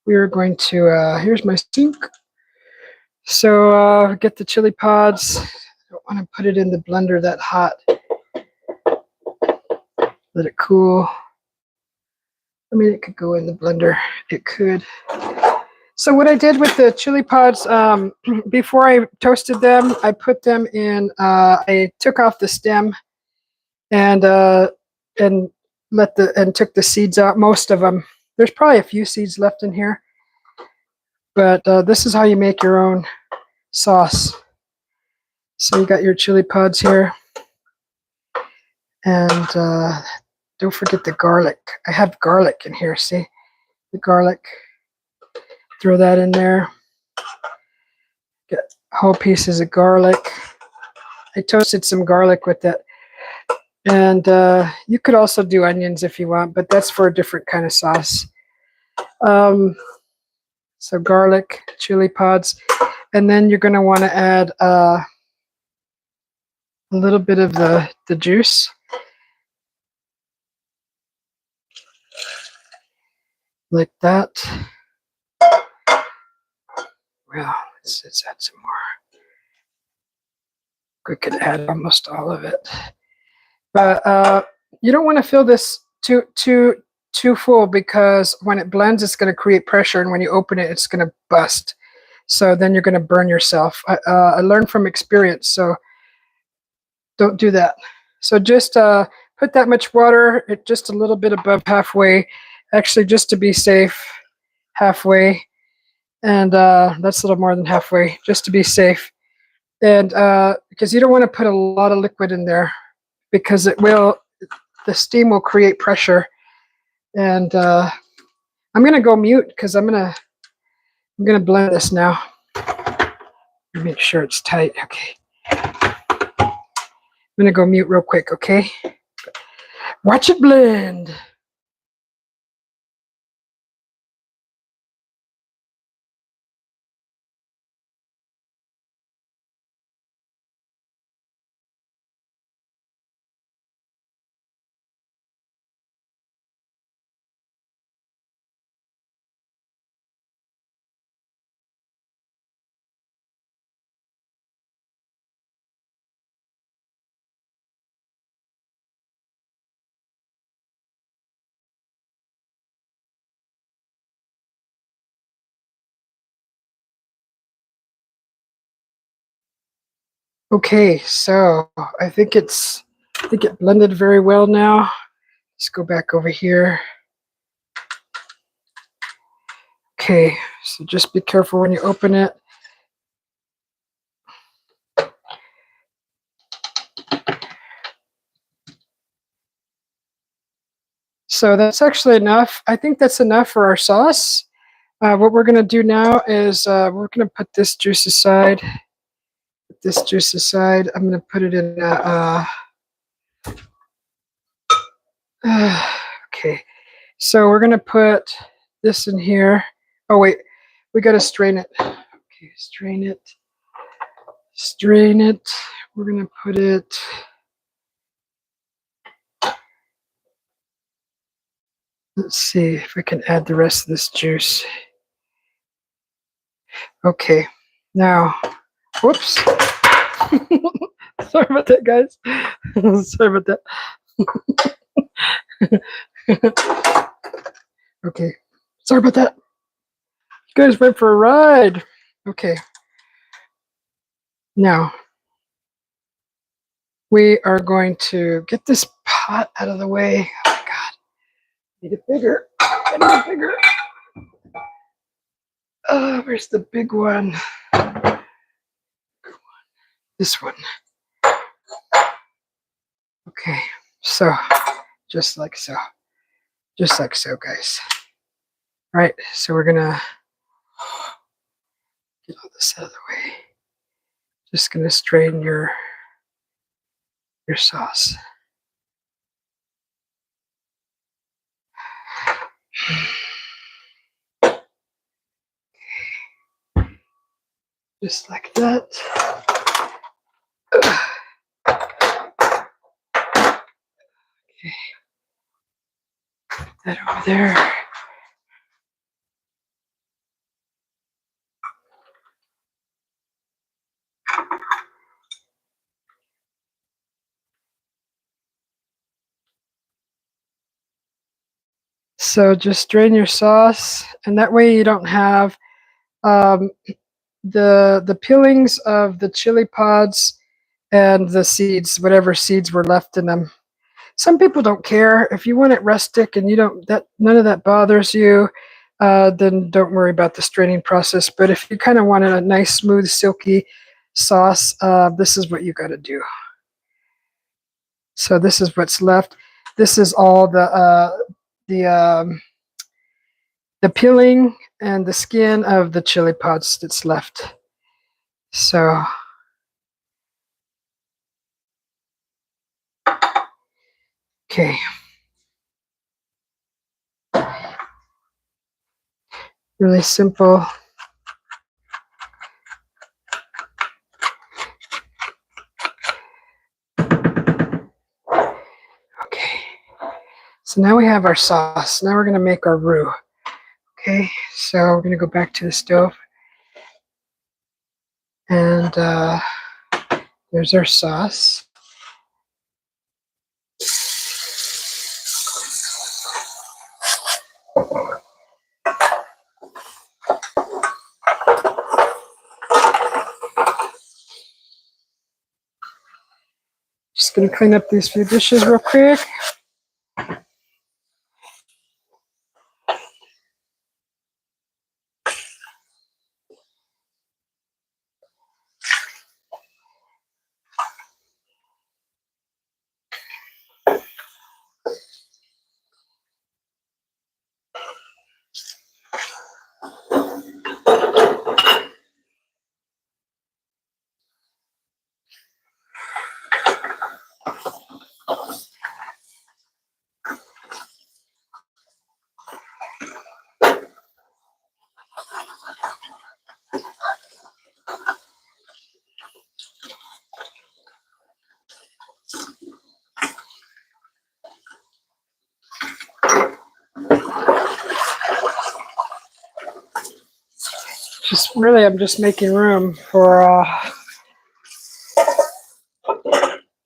We are going to, here's my sink. So get the chili pods. I don't want to put it in the blender that hot. Let it cool. I mean, it could go in the blender. It could. So what I did with the chili pods, before I toasted them, I put them in, I took off the stem and took the seeds out, most of them. There's probably a few seeds left in here. But this is how you make your own sauce. So you got your chili pods here. And don't forget the garlic. I have garlic in here, see? The garlic. Throw that in there. Get whole pieces of garlic. I toasted some garlic with it. And you could also do onions if you want, but that's for a different kind of sauce. So garlic, chili pods. And then you're going to want to add a little bit of the juice. Like that. Well, let's add some more. We could add almost all of it. But you don't want to fill this too full, because when it blends, it's going to create pressure, and when you open it, it's going to bust. So then you're going to burn yourself. I learned from experience, so don't do that. So just put that much water, just a little bit above halfway, actually just to be safe, halfway. And that's a little more than halfway, just to be safe. And because you don't want to put a lot of liquid in there, because the steam will create pressure. And I'm gonna go mute because I'm gonna blend this now. Make sure it's tight. Okay. I'm gonna go mute real quick, okay? Watch it blend. Okay, so I think it blended very well now. Let's go back over here. Okay, so just be careful when you open it. So that's actually enough. I think that's enough for our sauce. What we're going to do now is we're going to put this juice aside. Put this juice aside. I'm going to put it in. Okay, so we're going to put this in here. Oh, wait, we got to strain it. Okay, strain it. Strain it. We're going to put it. Let's see if we can add the rest of this juice. Okay, now, whoops. Sorry about that, guys. Sorry about that. Okay, sorry about that. You guys went for a ride. Okay, now we are going to get this pot out of the way. Oh my God, need it bigger. I need it bigger. Oh, where's the big one? This one. Okay, so just like so. Just like so, guys. All right, so we're gonna get all this out of the way. Just gonna strain your sauce. Just like that. Okay. Put that over there. So just strain your sauce, and that way you don't have the peelings of the chili pods and the seeds, whatever seeds were left in them. Some people don't care. If you want it rustic and you don't none of that bothers you, then don't worry about the straining process. But if you kind of want a nice, smooth, silky sauce, this is what you got to do. So this is what's left. This is all the peeling and the skin of the chili pods that's left. So okay. Really simple. Okay. So now we have our sauce. Now we're going to make our roux. Okay, so we're going to go back to the stove. And there's our sauce. Just gonna clean up these few dishes real quick. Just really, I'm just making room for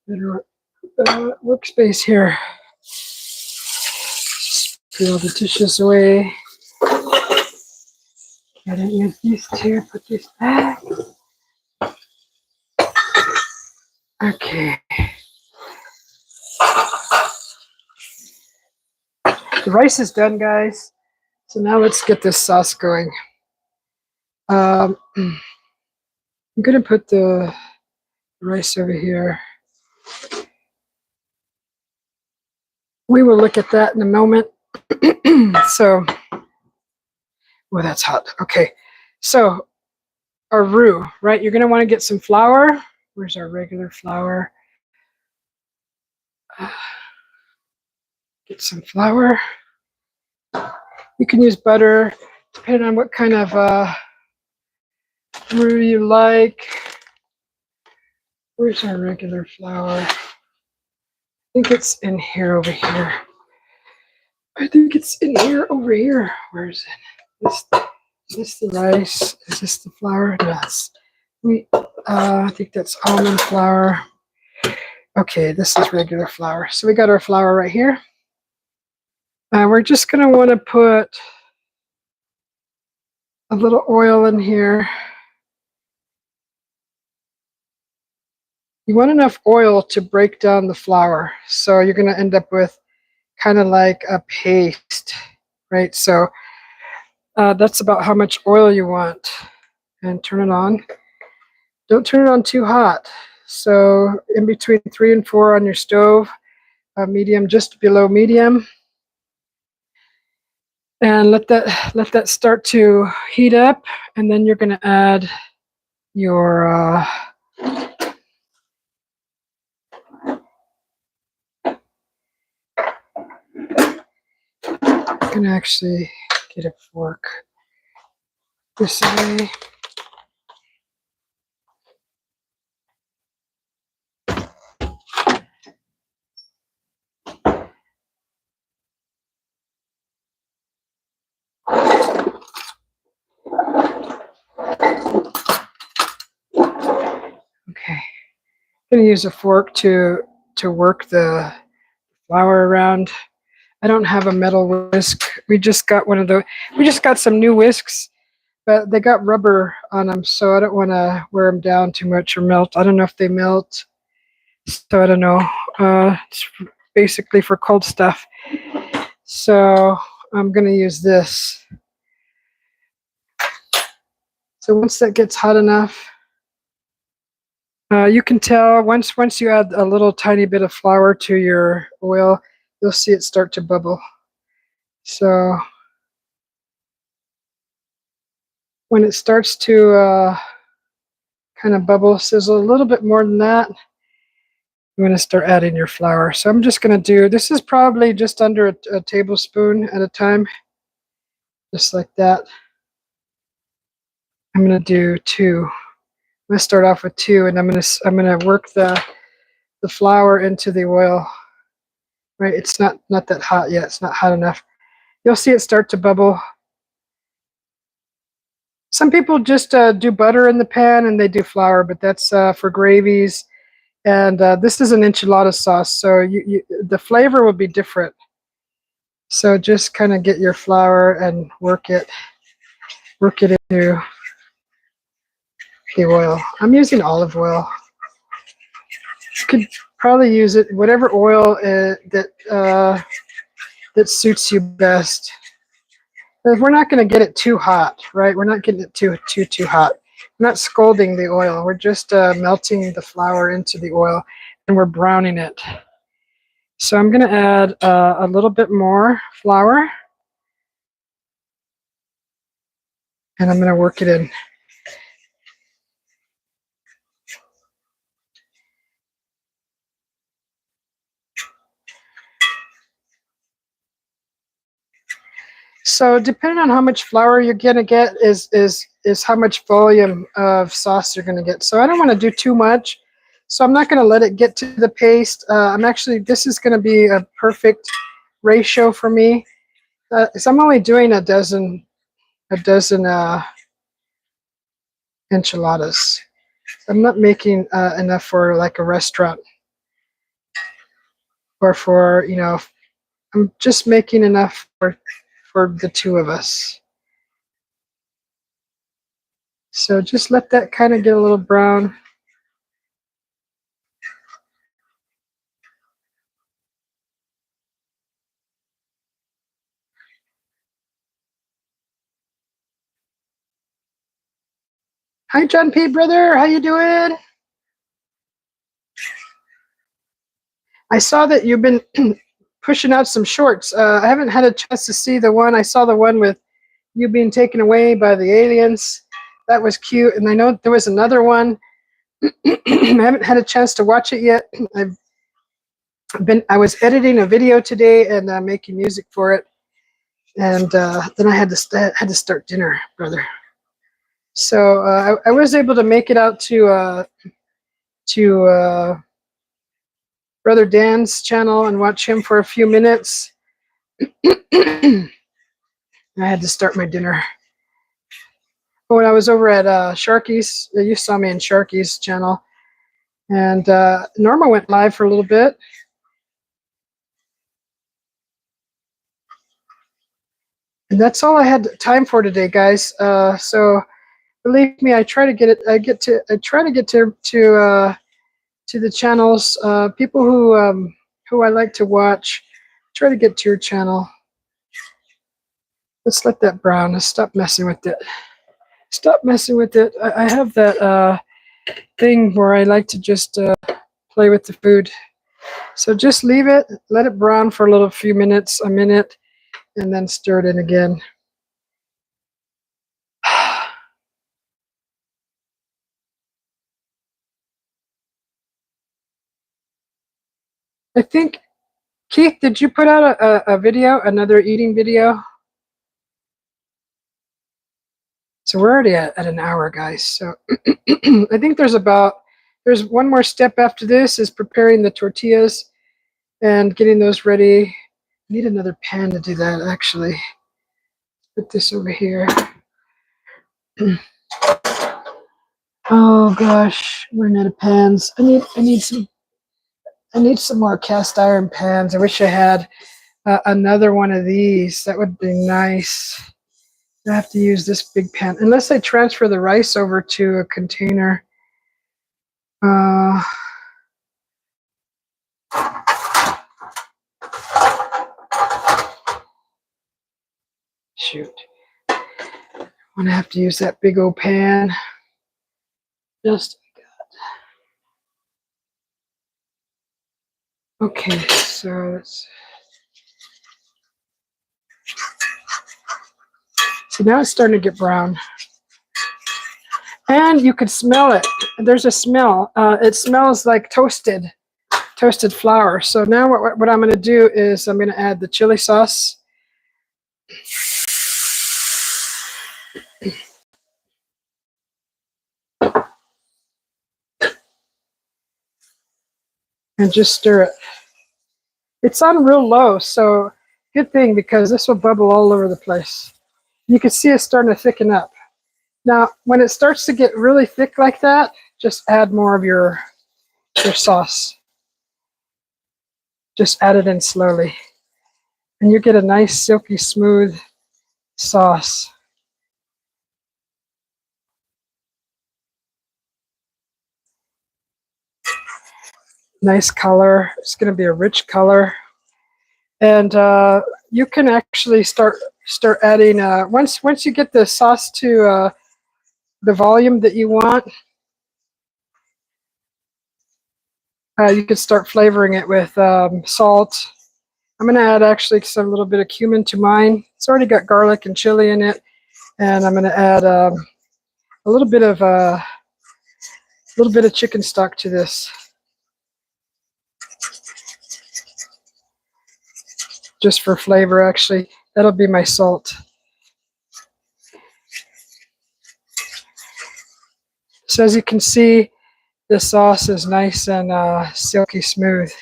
better workspace here. Just put all the dishes away. I didn't use these two. Put these back. Okay. The rice is done, guys. So now let's get this sauce going. I'm gonna put the rice over here. We will look at that in a moment. So, well, that's hot. Okay, so our roux, right? You're gonna want to get some flour. Where's our regular flour? Get some flour. You can use butter, depending on what kind of roux you like. Where's our regular flour? I think it's in here over here. I think it's in here over here. Where is it? Is this the rice? Is this the flour? Yes. I think that's almond flour. Okay, this is regular flour. So we got our flour right here. We're just going to want to put a little oil in here. You want enough oil to break down the flour. So you're going to end up with kind of like a paste, right? So that's about how much oil you want. And turn it on. Don't turn it on too hot. So in between 3 and 4 on your stove, medium, just below medium. And let that start to heat up, and then you're going to add your I'm going to actually get a fork this way. Okay, I'm going to use a fork to work the flour around. I don't have a metal whisk. We just got one of those. We just got some new whisks, but they got rubber on them, so I don't want to wear them down too much or melt. I don't know if they melt, so I don't know. It's basically for cold stuff. So I'm going to use this. So once that gets hot enough, you can tell once you add a little tiny bit of flour to your oil, you'll see it start to bubble. So when it starts to kind of bubble, sizzle a little bit more than that, you want to start adding your flour. So I'm just going to do, this is probably just under a tablespoon at a time, just like that. I'm going to do 2. I'm going to start off with 2, and I'm going to work the flour into the oil. Right, it's not that hot yet. It's not hot enough. You'll see it start to bubble. Some people just do butter in the pan and they do flour, but that's for gravies. And this is an enchilada sauce, so the flavor will be different. So just kind of get your flour and work it into the oil. I'm using olive oil. You could probably use it whatever oil that suits you best. But we're not going to get it too hot, right? We're not getting it too hot. We're not scalding the oil. We're just melting the flour into the oil, and we're browning it. So I'm going to add a little bit more flour, and I'm going to work it in. So depending on how much flour you're going to get is how much volume of sauce you're going to get. So I don't want to do too much. So I'm not going to let it get to the paste. This is going to be a perfect ratio for me. So I'm only doing a dozen enchiladas. I'm not making enough for like a restaurant or for, I'm just making enough for the two of us. So just let that kind of get a little brown. Hi, John P. Brother. How you doing? I saw that you've been pushing out some shorts. I haven't had a chance to see the one. I saw the one with you being taken away by the aliens. That was cute. And I know there was another one. I haven't had a chance to watch it yet. I was editing a video today and making music for it. And then I had to start dinner, brother. So I was able to make it out to Brother Dan's channel and watch him for a few minutes. I had to start my dinner. When I was over at Sharky's, you saw me in Sharky's channel, and Norma went live for a little bit. And that's all I had time for today, guys. So believe me, I try to get it. I try to get to the channels. People who I like to watch. Try to get to your channel. Let's let that brown. Let's stop messing with it. Stop messing with it. I have that thing where I like to just play with the food. So just leave it. Let it brown for a few minutes, a minute, and then stir it in again. I think, Keith, did you put out a video, another eating video? So we're already at an hour, guys. So I think there's one more step after this is preparing the tortillas and getting those ready. I need another pan to do that, actually. Put this over here. Oh gosh, we're out of pans. I need some more cast iron pans. I wish I had another one of these. That would be nice. I have to use this big pan unless I transfer the rice over to a container. Shoot. I'm gonna have to use that big old pan. Just okay, so now it's starting to get brown. And you could smell it. There's a smell. It smells like toasted flour. So now what I'm going to do is I'm going to add the chili sauce. And just stir it. It's on real low, so good thing because this will bubble all over the place. You can see it's starting to thicken up. Now, when it starts to get really thick like that, just add more of your sauce. Just add it in slowly. And you get a nice, silky, smooth sauce. Nice color. It's going to be a rich color. And you can actually start adding, once you get the sauce to the volume that you want, you can start flavoring it with salt. I'm going to add actually some little bit of cumin to mine. It's already got garlic and chili in it. And I'm going to add a little bit of chicken stock to this, just for flavor. Actually, that'll be my salt. So as you can see, the sauce is nice and silky smooth.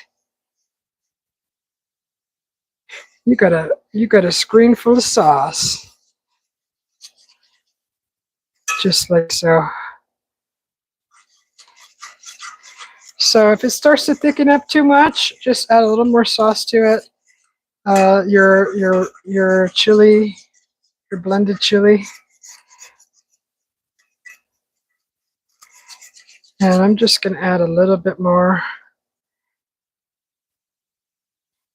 You got a screen full of sauce, just like so. So if it starts to thicken up too much, just add a little more sauce to it. Your chili, your blended chili. And I'm just going to add a little bit more.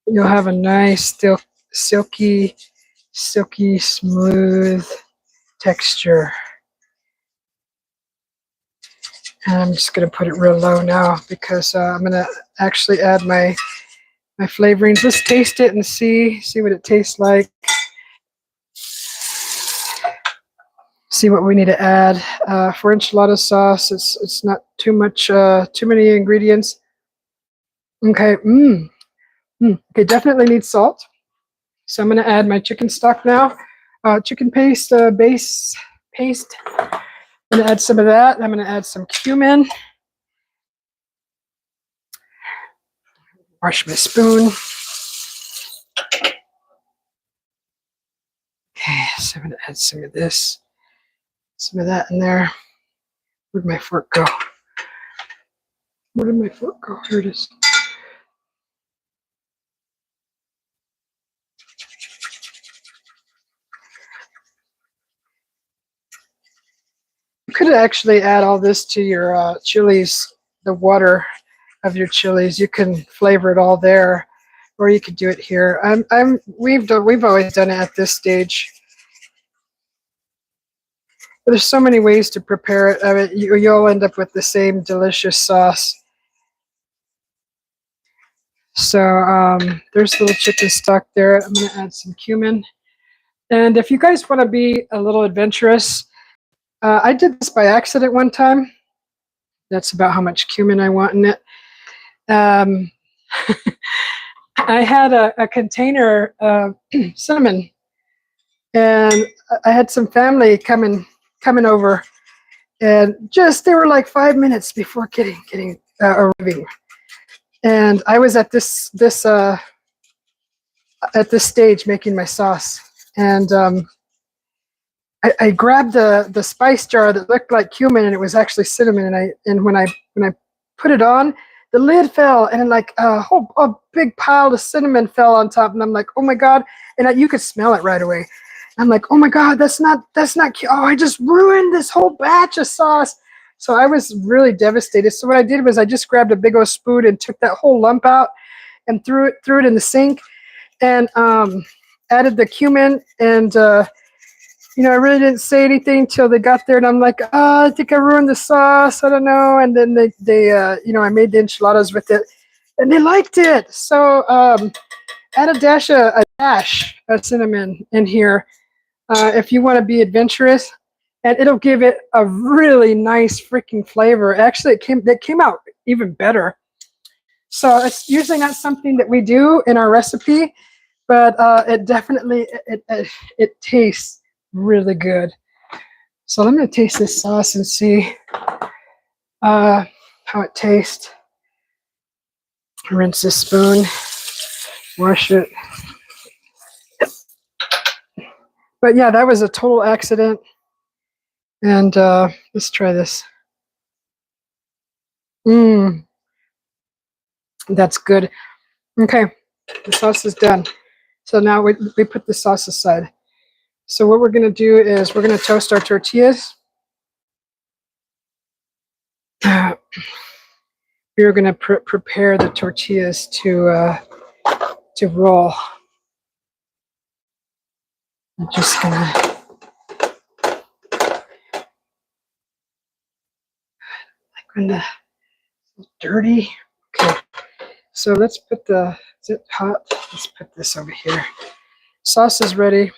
You'll have a nice, still silky, smooth texture. And I'm just going to put it real low now because I'm going to actually add my flavorings. Let's taste it and see what it tastes like. See what we need to add for enchilada sauce. It's not too much, too many ingredients. Okay. Okay, definitely need salt. So I'm going to add my chicken stock now. Chicken paste, base paste. I'm going to add some of that. I'm going to add some cumin. Wash my spoon. Okay, so I'm going to add some of this, some of that in there. Where'd my fork go? Where did my fork go? Here it is. You could actually add all this to your chilies, the water of your chilies. You can flavor it all there, or you could do it here. We've always done it at this stage. But there's so many ways to prepare it. I mean, you'll end up with the same delicious sauce. So there's a little chicken stock there. I'm going to add some cumin. And if you guys want to be a little adventurous, I did this by accident one time. That's about how much cumin I want in it. I had a container of cinnamon, and I had some family coming over, and they were like 5 minutes before arriving. And I was at this stage making my sauce, and I grabbed the spice jar that looked like cumin, and it was actually cinnamon. And when I put it on, the lid fell, and like a big pile of cinnamon fell on top. And I'm like, oh my god! And you could smell it right away. I'm like, oh my god, that's not cute. Oh, I just ruined this whole batch of sauce. So I was really devastated. So what I did was I just grabbed a big old spoon and took that whole lump out and threw it in the sink, and added the cumin. And I really didn't say anything till they got there, and I'm like, I think I ruined the sauce. I don't know. And then they I made the enchiladas with it, and they liked it. So add a dash of cinnamon in here if you want to be adventurous, and it'll give it a really nice freaking flavor. Actually, it came out even better. So it's usually not something that we do in our recipe, but it definitely it tastes really good. So I'm going to taste this sauce and see how it tastes. Rinse this spoon, wash it. But yeah, that was a total accident. And let's try this. That's good. Okay, the sauce is done. So now we put the sauce aside. So what we're going to do is we're going to toast our tortillas. we're going to prepare the tortillas to roll. I'm just going to when the dirty. Okay, so let's put is it hot? Let's put this over here. Sauce is ready.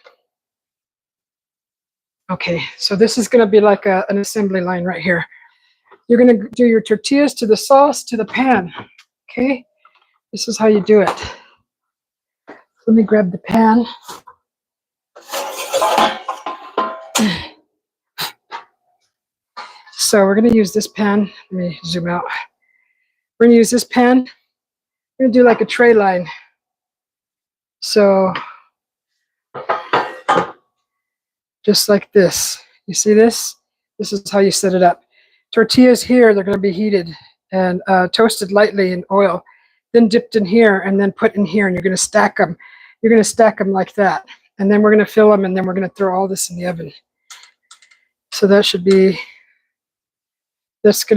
Okay, so this is going to be like an assembly line right here. You're going to do your tortillas to the sauce to the pan. Okay, this is how you do it. Let me grab the pan. So we're going to use this pan. Let me zoom out. We're going to use this pan. We're going to do like a tray line. So just like this. You see this? This is how you set it up. Tortillas here, they're going to be heated and toasted lightly in oil, then dipped in here and then put in here, and you're going to stack them. You're going to stack them like that. And then we're going to fill them, and then we're going to throw all this in the oven. So that's going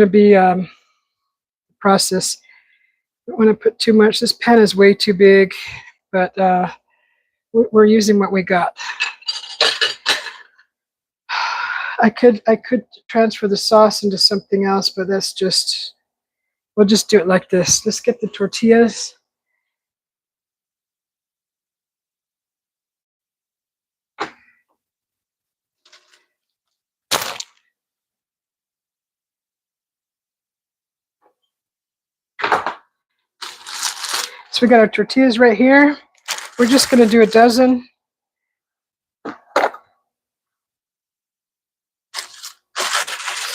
to be the process. Don't want to put too much. This pan is way too big, but we're using what we got. I could transfer the sauce into something else, but that's just, we'll just do it like this. Let's get the tortillas. So we got our tortillas right here. We're just going to do a dozen.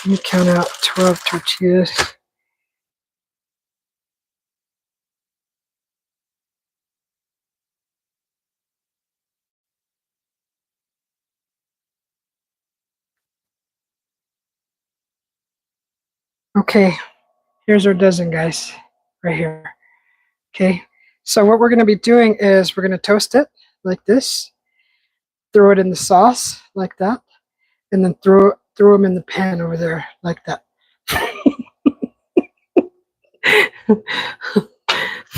Let me count out 12 tortillas. Okay, here's our dozen, guys, right here. Okay, so what we're going to be doing is we're going to toast it like this, throw it in the sauce like that, and then throw them in the pan over there like that.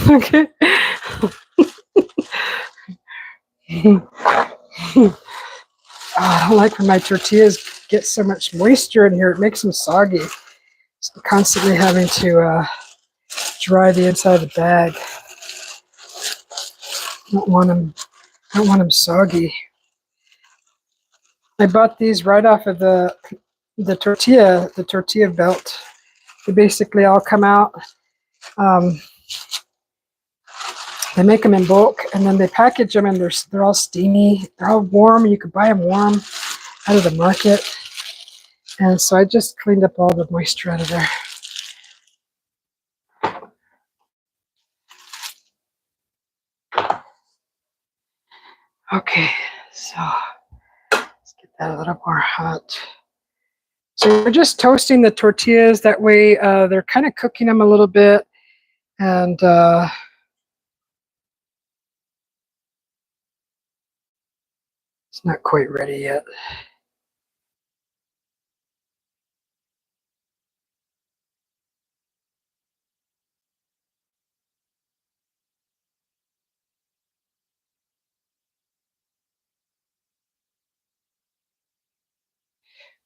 Okay. I don't like when my tortillas get so much moisture in here. It makes them soggy. So I'm constantly having to dry the inside of the bag. I don't want them soggy. I bought these right off of the tortilla belt. They basically all come out. They make them in bulk, and then they package them, and they're all steamy. They're all warm. You could buy them warm out of the market. And so I just cleaned up all the moisture out of there. Okay, so let's get that a little more hot. So we're just toasting the tortillas. That way they're kind of cooking them a little bit. And it's not quite ready yet.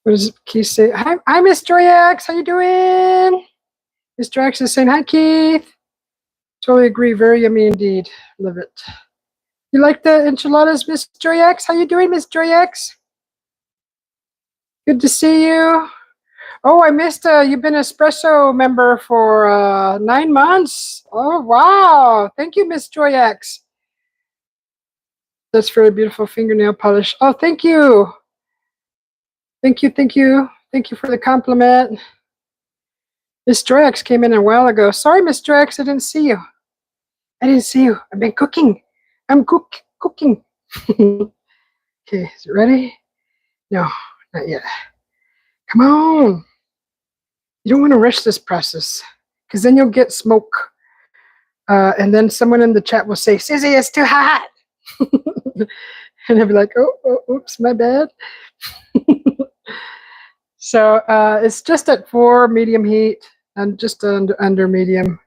What does Keith say? Hi, Mr. X. How you doing? Mr. X is saying, hi, Keith. Totally agree. Very yummy indeed. Love it. You like the enchiladas, Mr. X? How you doing, Mr. X? Good to see you. Oh, I missed you've been an Espresso member for 9 months. Oh, wow. Thank you, Miss Joy X. That's very beautiful fingernail polish. Oh, thank you. Thank you, thank you. Thank you for the compliment. Miss Joy X came in a while ago. Sorry, Miss Joy X, I didn't see you. I didn't see you. I've been cooking. I'm cooking. Okay, is it ready? No, not yet. Come on. You don't want to rush this process because then you'll get smoke. And then someone in the chat will say, Susie, it's too hot. And I'll be like, oh, oops, my bad. So it's just at 4 medium heat. and just under medium.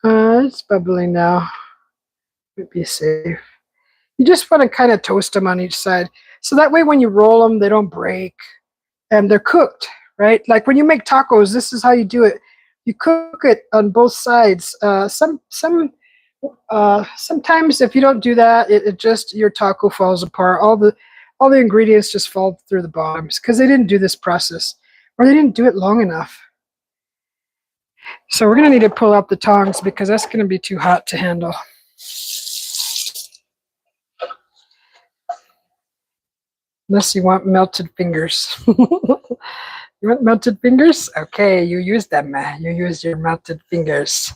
It's bubbling now. Might be safe. You just want to kind of toast them on each side, so that way when you roll them, they don't break and they're cooked, right? Like when you make tacos, this is how you do it. You cook it on both sides. Sometimes if you don't do that, it just your taco falls apart. All the ingredients just fall through the bottoms because they didn't do this process or they didn't do it long enough. So we're gonna need to pull out the tongs because that's gonna be too hot to handle. Unless you want melted fingers. You want melted fingers? Okay, you use them. You use your melted fingers.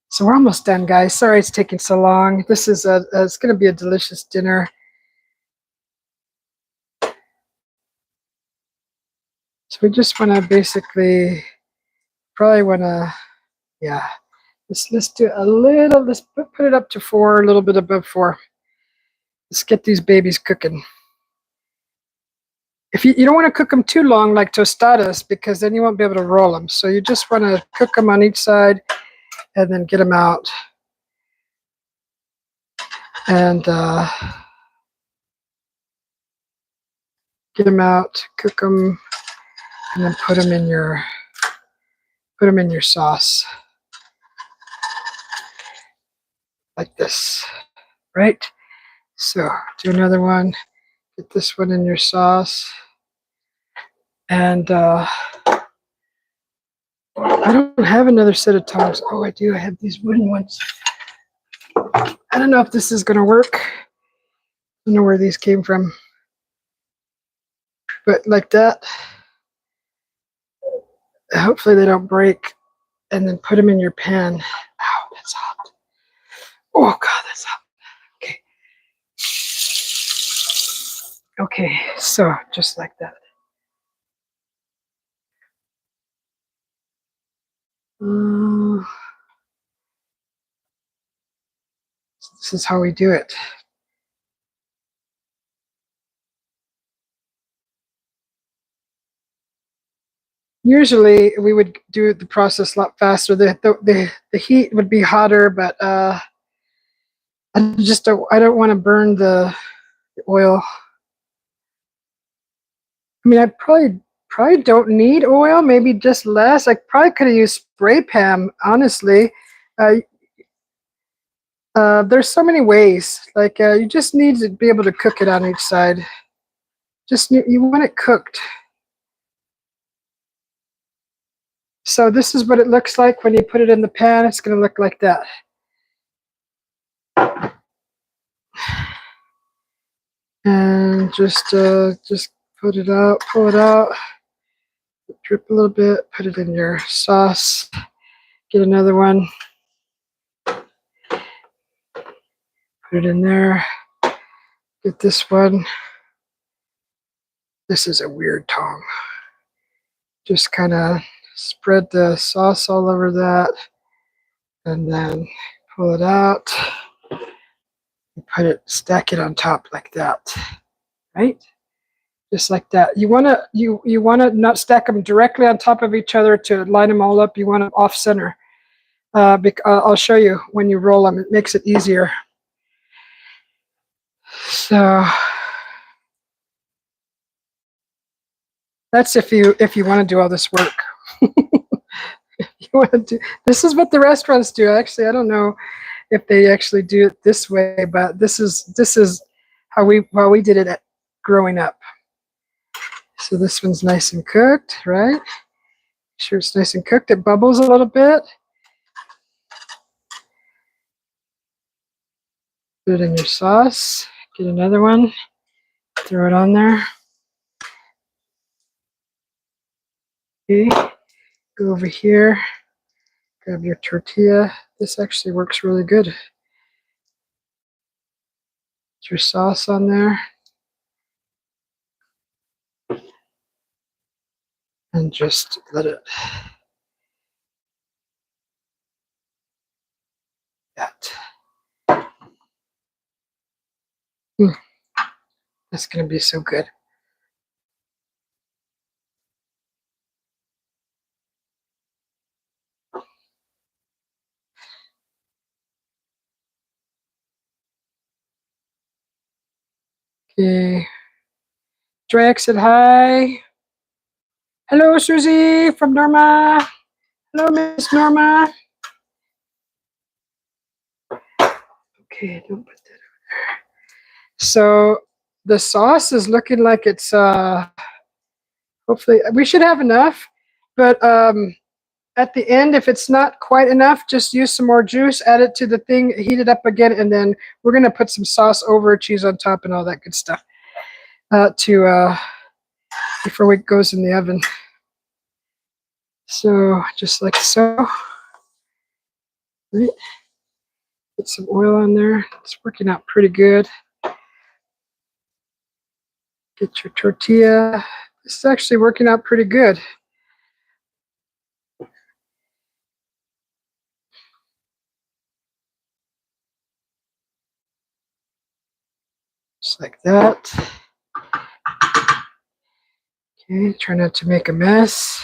So we're almost done, guys. Sorry it's taking so long. This is it's going to be a delicious dinner. So we just want to basically, probably want to, yeah. Let's do a little. Let's put it up to 4, a little bit above 4. Let's get these babies cooking. If you don't want to cook them too long like tostadas because then you won't be able to roll them. So you just want to cook them on each side and then get them out. And get them out, cook them, and then put them in your sauce like this, right? So do another one. Get this one in your sauce, and I don't have another set of tongs. Oh, I do. I have these wooden ones. I don't know if this is gonna work. I don't know where these came from, but like that. Hopefully they don't break. And then put them in your pan. Ow, that's hot. Oh God, that's hot. Okay. Okay, so just like that. This is how we do it. Usually we would do the process a lot faster. The heat would be hotter, but I don't want to burn the oil. I mean, I probably don't need oil. Maybe just less. I probably could have used spray pan. Honestly, there's so many ways. Like you just need to be able to cook it on each side. You want it cooked. So this is what it looks like when you put it in the pan. It's going to look like that. And just put it out, pull it out, drip a little bit, put it in your sauce. Get another one. Put it in there. Get this one. This is a weird tong. Just kind of spread the sauce all over that and then pull it out. Stack it on top like that, right? Just like that. You wanna not stack them directly on top of each other to line them all up. You want them off center. I'll show you when you roll them. It makes it easier. So that's if you want to do all this work. You want to do, this is what the restaurants do. Actually, I don't know if they actually do it this way, but this is how we did it growing up. So this one's nice and cooked, right? Make sure it's nice and cooked. It bubbles a little bit. Put it in your sauce. Get another one. Throw it on there. Okay. Go over here. Grab your tortilla. This actually works really good. Put your sauce on there. And just let it. That. That's going to be so good. Okay. Drex said hi. Hello, Susie from Norma. Hello, Miss Norma. Okay, don't put that over there. So the sauce is looking like it's hopefully we should have enough, but at the end, if it's not quite enough, just use some more juice, add it to the thing, heat it up again, and then we're gonna put some sauce over, cheese on top, and all that good stuff before it goes in the oven. So just like so. Right. Put some oil on there. It's working out pretty good. Get your tortilla. This is actually working out pretty good. Just like that. Okay, try not to make a mess.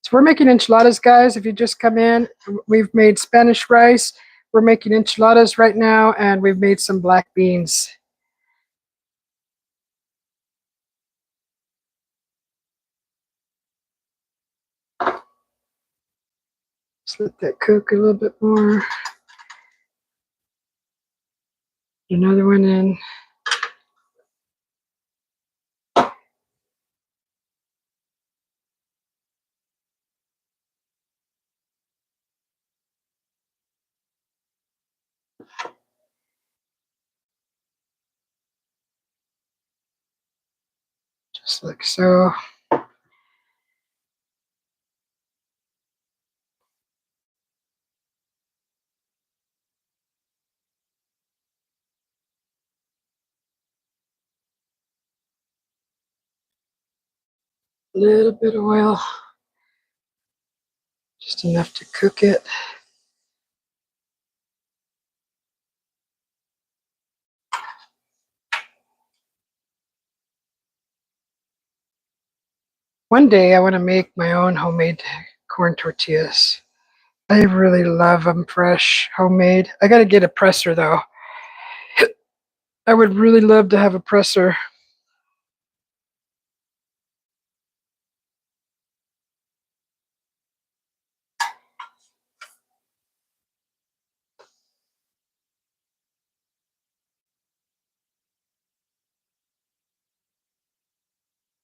So we're making enchiladas, guys. If you just come in, we've made Spanish rice. We're making enchiladas right now, and we've made some black beans. Just let that cook a little bit more. Another one in. Just like so. A little bit of oil. Just enough to cook it. One day I want to make my own homemade corn tortillas. I really love them fresh, homemade. I got to get a presser though. I would really love to have a presser.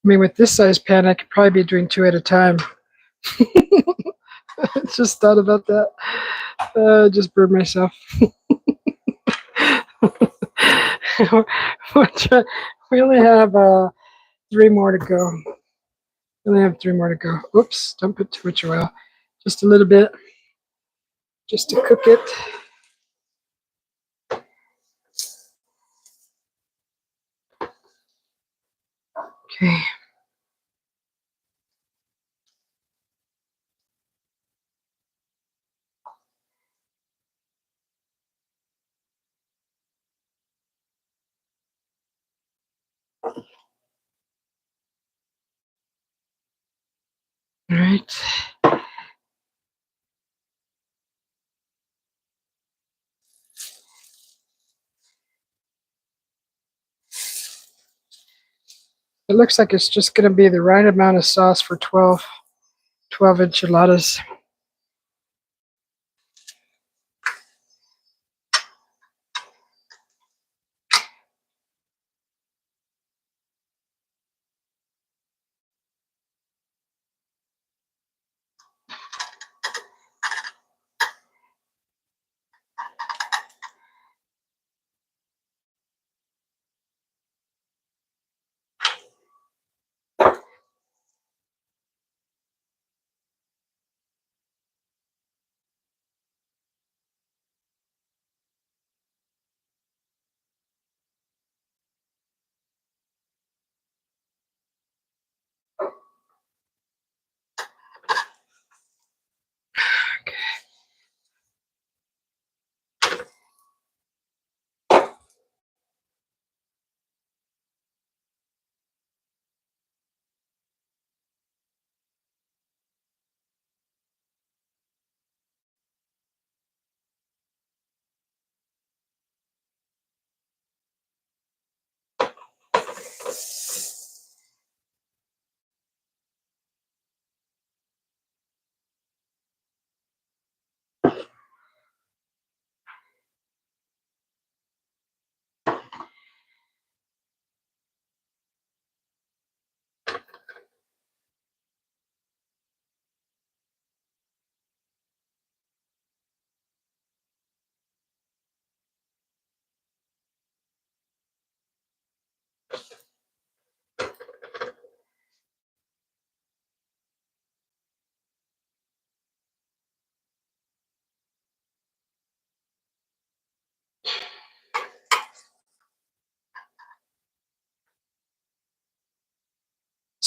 I mean, with this size pan, I could probably be doing 2 at a time. Just thought about that. Just burned myself. We only have 3 more to go. We only have 3 more to go. Oops, don't put too much oil. Just a little bit. Just to cook it. Okay. All right. It looks like it's just going to be the right amount of sauce for 12 enchiladas.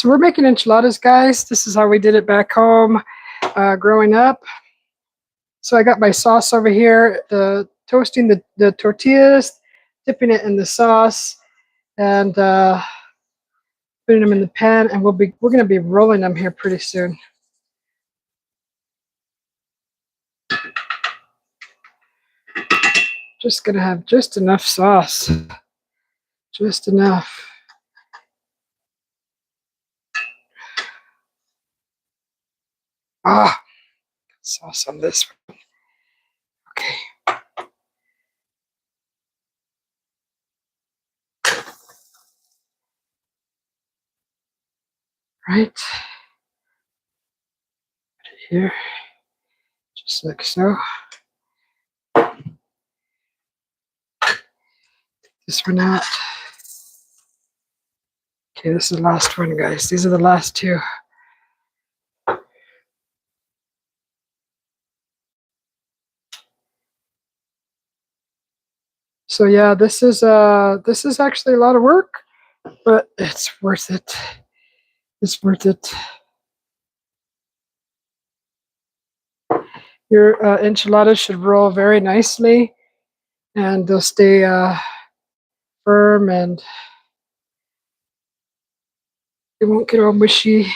So we're making enchiladas, guys. This is how we did it back home growing up. So I got my sauce over here, toasting the tortillas, dipping it in the sauce, and putting them in the pan. And we're going to be rolling them here pretty soon. Just going to have just enough sauce, just enough. Ah, sauce on this one. Okay. Right. Put it here, just like so. This one out. Okay, this is the last one, guys. These are the last two. So yeah, this is actually a lot of work, but it's worth it. It's worth it. Your enchiladas should roll very nicely, and they'll stay firm, and they won't get all mushy.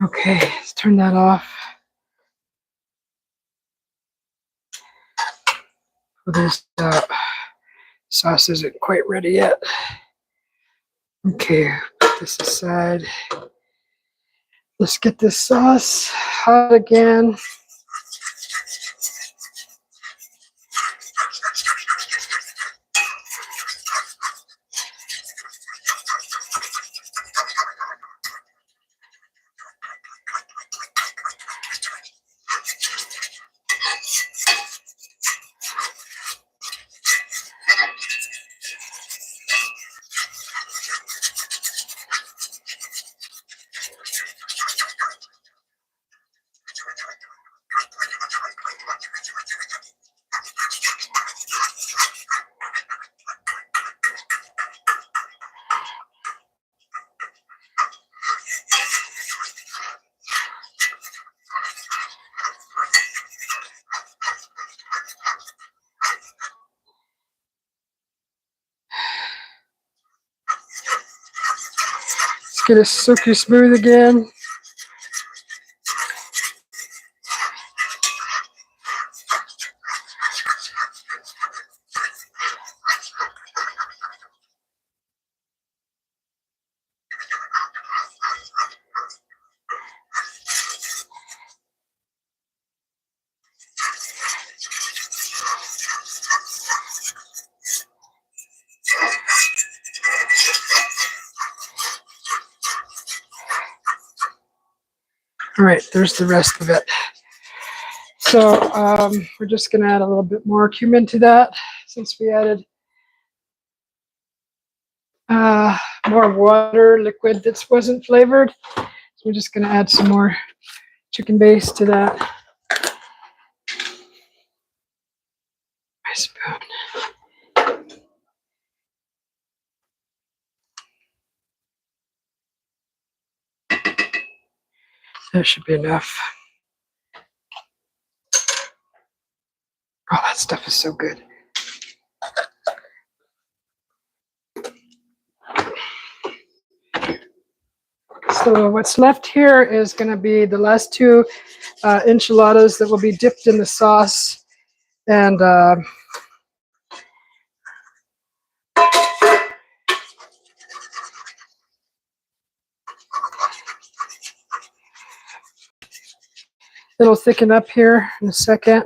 Okay, let's turn that off. This sauce isn't quite ready yet. Okay, put this aside. Let's get this sauce hot again. Get it silky smooth again. All right, there's the rest of it. So we're just going to add a little bit more cumin to that since we added more water, liquid that wasn't flavored. So we're just going to add some more chicken base to that. My spoon. That should be enough. Oh, that stuff is so good. So what's left here is going to be the last two enchiladas that will be dipped in the sauce. And it'll thicken up here in a second.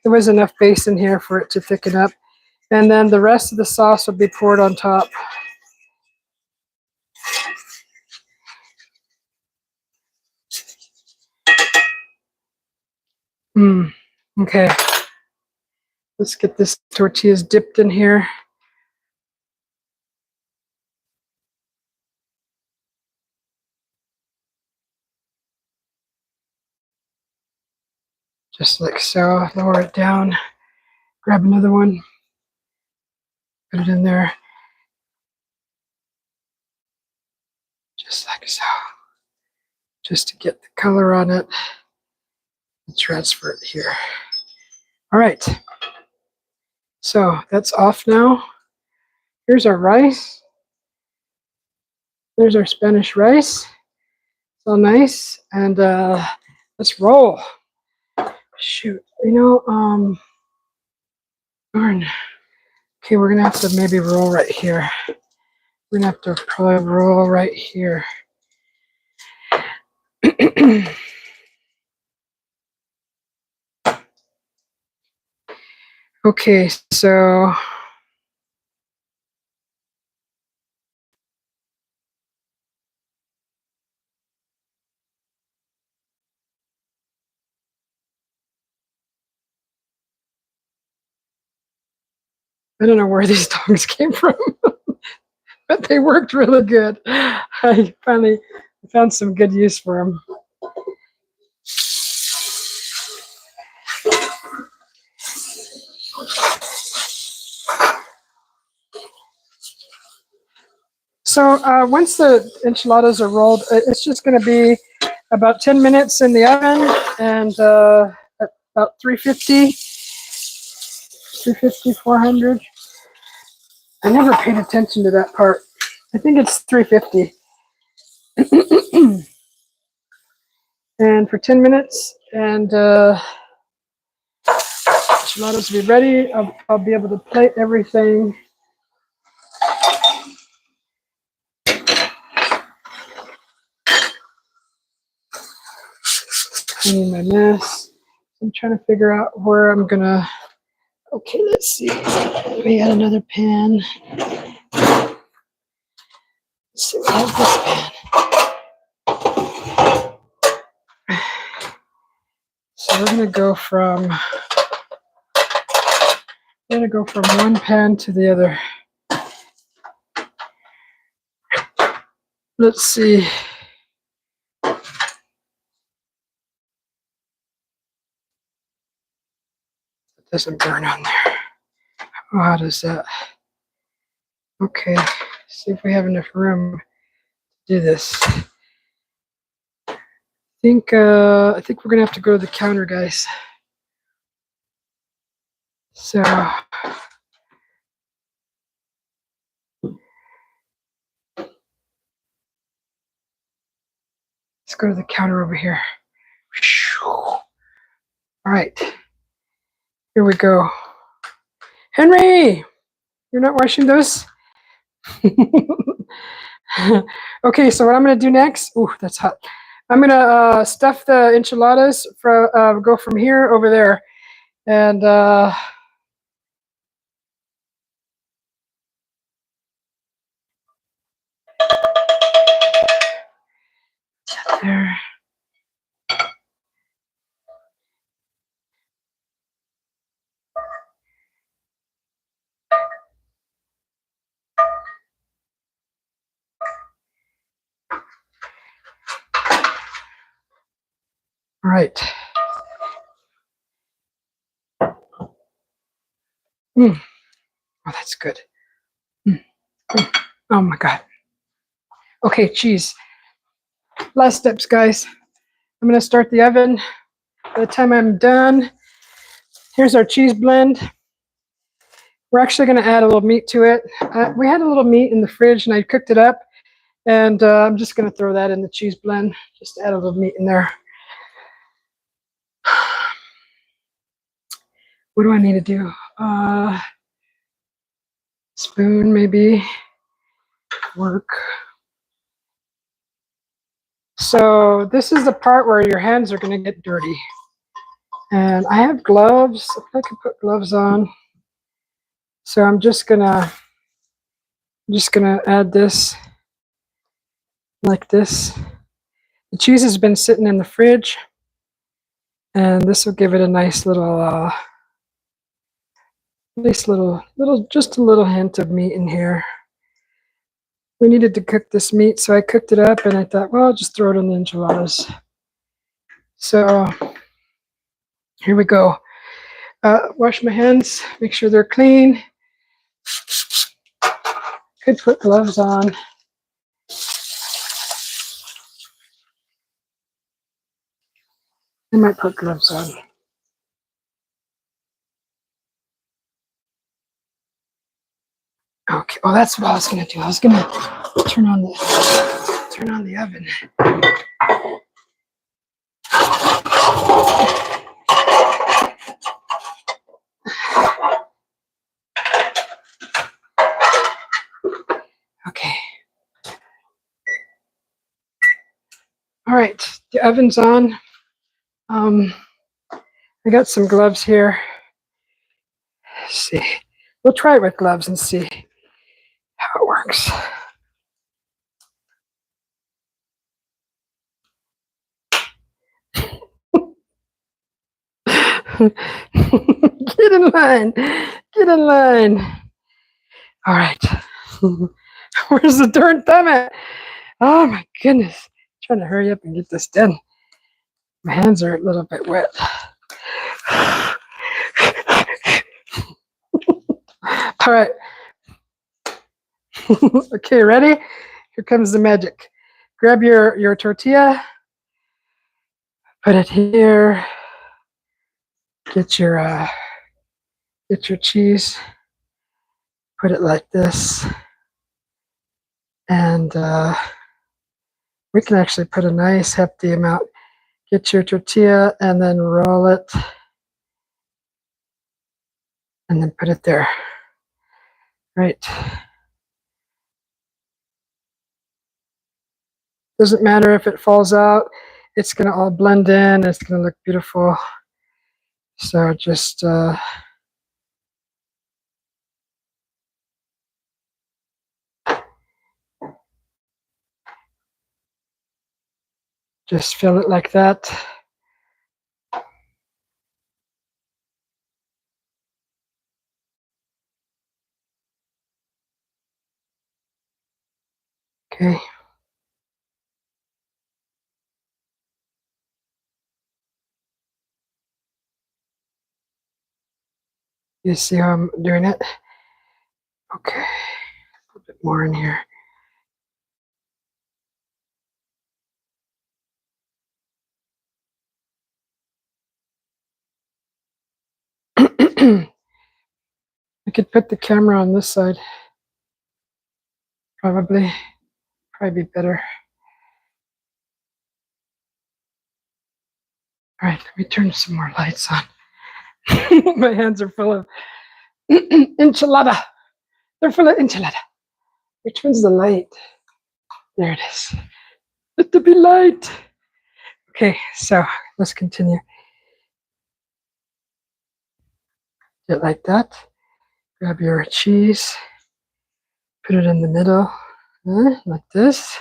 There was enough base in here for it to thicken up. And then the rest of the sauce will be poured on top. Okay. Let's get this tortillas dipped in here. Just like so. Lower it down. Grab another one. Put it in there. Just like so. Just to get the color on it. Transfer it here. All right. So that's off now. Here's our rice. There's our Spanish rice. So nice. And let's roll. Shoot. Darn. Okay, we're gonna have to maybe roll right here. We're gonna have to probably roll right here. Okay, so I don't know where these tongs came from, but they worked really good. I finally found some good use for them. So once the enchiladas are rolled, it's just going to be about 10 minutes in the oven and at about 350, 400. I never paid attention to that part. I think it's 350. And for 10 minutes, and enchiladas will be ready. I'll be able to plate everything. Cleaning my mess. I'm trying to figure out where I'm gonna. Okay, let's see. We got another pan. Let's see, we have this pan. So we're gonna go from one pan to the other. Let's see. It doesn't burn on there. Oh, how does that? Okay, see if we have enough room to do this. I think we're gonna have to go to the counter, guys. So let's go to the counter over here. All right, here we go. Henry, you're not washing those? Okay, so what I'm going to do next, ooh, that's hot. I'm going to stuff the enchiladas, go from here over there. And there. All right. Oh, that's good. Oh my God. Okay, cheese. Last steps, guys. I'm going to start the oven. By the time I'm done, here's our cheese blend. We're actually going to add a little meat to it. We had a little meat in the fridge and I cooked it up. And I'm just going to throw that in the cheese blend. Just add a little meat in there. What do I need to do? Spoon maybe. Work. So this is the part where your hands are going to get dirty. And I have gloves. I could put gloves on. So I'm just gonna add this like this. The cheese has been sitting in the fridge, and this will give it a nice little, just a little hint of meat in here. We needed to cook this meat, so I cooked it up, and I thought, well, I'll just throw it in the enchiladas. So here we go. Wash my hands, make sure they're clean. Could put gloves on. I might put gloves on. Okay. Oh, that's what I was gonna do. I was gonna turn on the oven. Okay. All right. The oven's on. I got some gloves here. Let's see. We'll try it with gloves and see how it works. Get in line. Get in line. All right. Where's the darn thumb at? Oh my goodness. I'm trying to hurry up and get this done. My hands are a little bit wet. All right. Okay, ready? Here comes the magic. Grab your tortilla. Put it here. Get your cheese. Put it like this. And we can actually put a nice hefty amount. Get your tortilla and then roll it. And then put it there. Right. Doesn't matter if it falls out. It's going to all blend in. It's going to look beautiful. So just fill it like that. Okay. You see how I'm doing it? Okay. A little bit more in here. I could put the camera on this side. Probably be better. All right, let me turn some more lights on. My hands are full of enchilada. They're full of enchilada. Which one's the light? There it is. Let there be light. Okay, so let's continue. Do it like that. Grab your cheese. Put it in the middle, like this.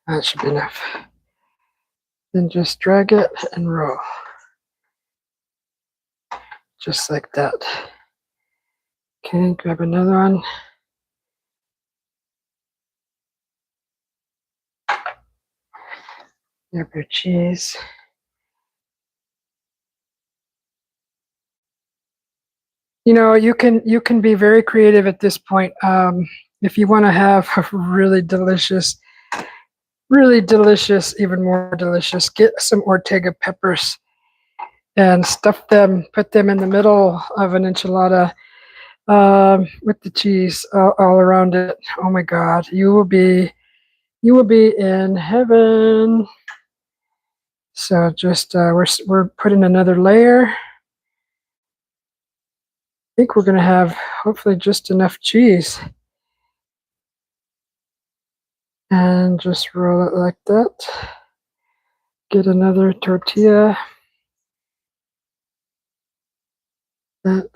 That should be enough. Then just drag it and roll. Just like that. Okay, grab another one. Grab your cheese. You know, you can be very creative at this point. If you want to have a really delicious really delicious, even more delicious. Get some Ortega peppers and stuff them, put them in the middle of an enchilada with the cheese all around it. Oh my God, you will be in heaven. So just we're putting another layer. I think we're gonna have hopefully just enough cheese, and just roll it like that. Get another tortilla. That.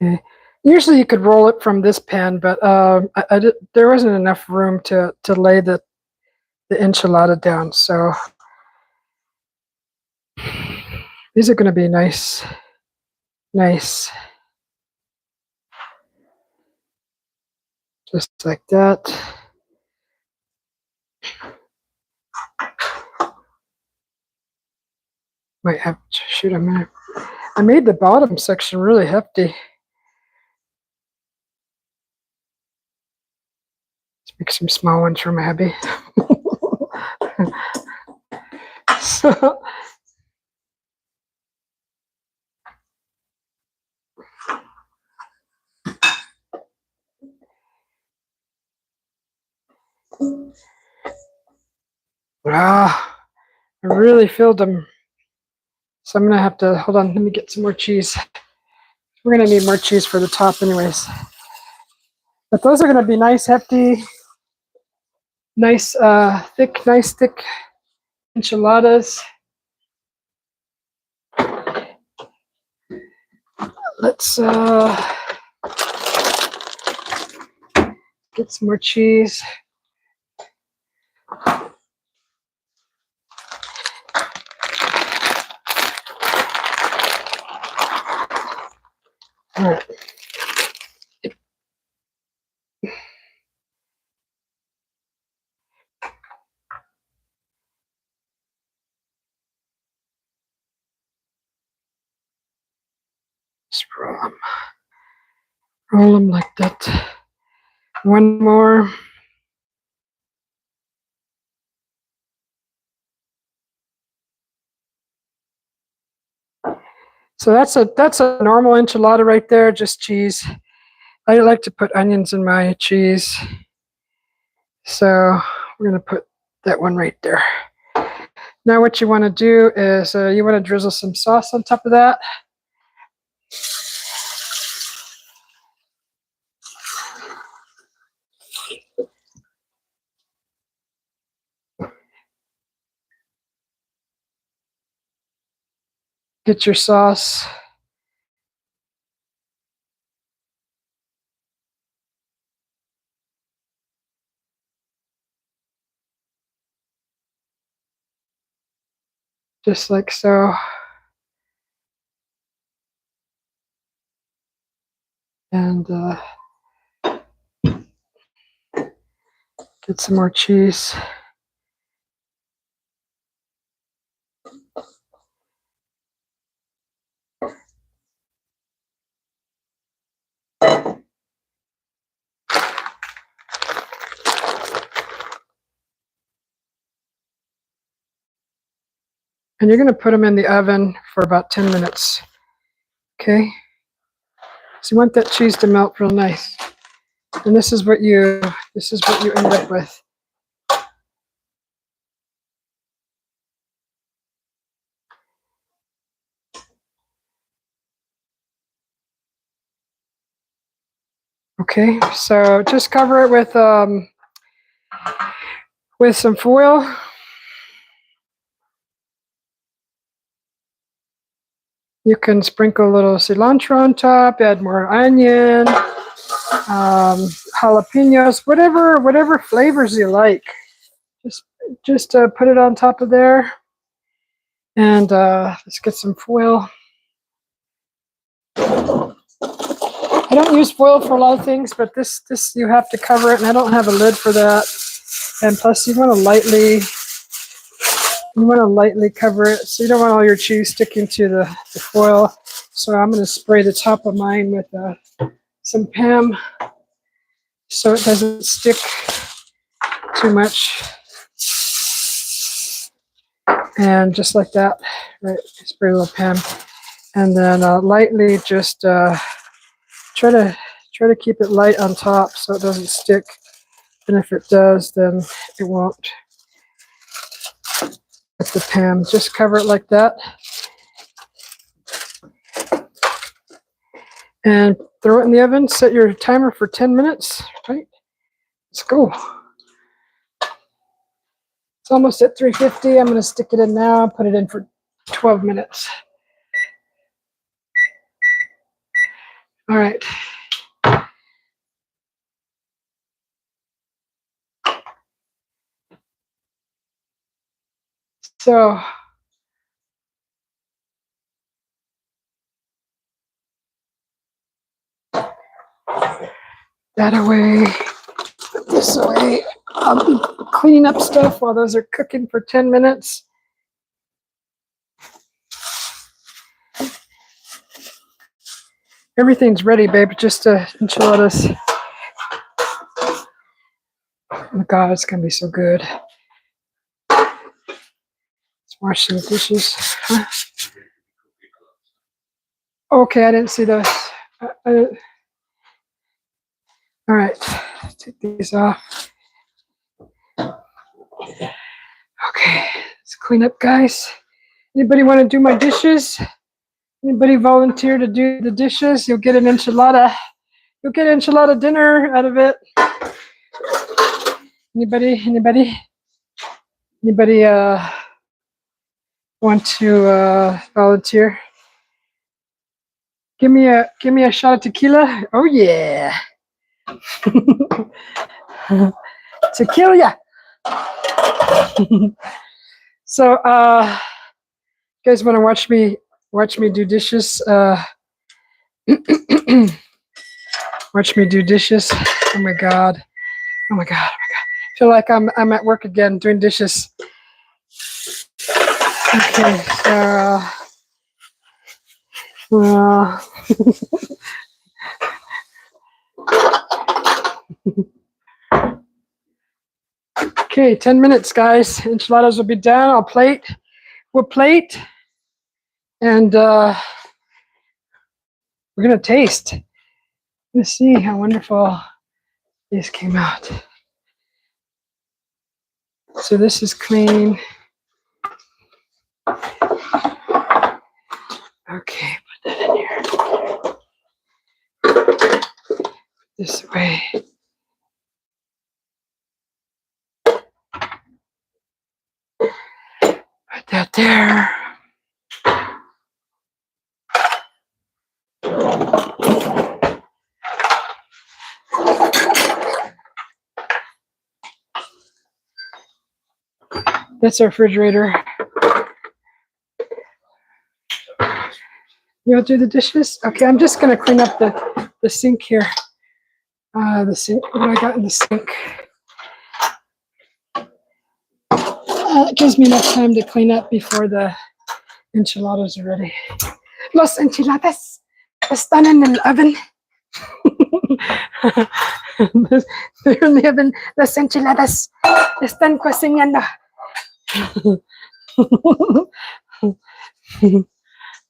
Okay. Usually you could roll it from this pan, but there wasn't enough room to lay the enchilada down. So these are going to be nice, nice, just like that. Might have to shoot a minute. I made the bottom section really hefty. Let's make some small ones for my hubby. So, I really filled them. So I'm gonna have to hold on. Let me get some more cheese. We're gonna need more cheese for the top, anyways. But those are gonna be nice, hefty, nice, thick enchiladas. Let's get some more cheese. All right. Just roll them like that. One more. So that's a normal enchilada right there, just cheese. I like to put onions in my cheese. So we're gonna put that one right there. Now what you want to do is you want to drizzle some sauce on top of that. Get your sauce. Just like so. And get some more cheese. And you're going to put them in the oven for about 10 minutes. Okay? So you want that cheese to melt real nice. And this is what you end up with. Okay, so just cover it with some foil. You can sprinkle a little cilantro on top, add more onion, jalapenos, whatever flavors you like. Just put it on top of there, and let's get some foil. I don't use foil for a lot of things, but this you have to cover it, and I don't have a lid for that. And plus you want to lightly cover it, so you don't want all your cheese sticking to the foil. So I'm going to spray the top of mine with some Pam so it doesn't stick too much. And just like that, right, spray a little Pam. And then lightly just try to keep it light on top so it doesn't stick. And if it does, then it won't. With the Pam, just cover it like that. And throw it in the oven. Set your timer for 10 minutes. Right? Let's go. It's almost at 350. I'm going to stick it in now. Put it in for 12 minutes. All right. So that away, put this away. I'll be cleaning up stuff while those are cooking for 10 minutes. Everything's ready, babe. Just enchiladas. Oh my God, it's gonna be so good. Let's wash some dishes. Huh? Okay, I didn't see those. All right, take these off. Okay, let's clean up, guys. Anybody want to do my dishes? Anybody volunteer to do the dishes? You'll get an enchilada. You'll get enchilada dinner out of it. Anybody want to volunteer? Give me a shot of tequila. Oh yeah. Tequila. So you guys want to watch me do dishes? Watch me do dishes. Oh my god. I feel like I'm at work again doing dishes. Okay, so okay, 10 minutes, guys. Enchiladas will be done. We'll plate, and we're gonna taste. Let's see how wonderful this came out. So this is clean. Okay, put that in here. This way. Put that there. That's our refrigerator. You'll do the dishes? Okay, I'm just gonna clean up the sink here. The sink, what I got in the sink. It gives me enough time to clean up before the enchiladas are ready. Los enchiladas están en el oven. They're in the oven. Las enchiladas están cocinando.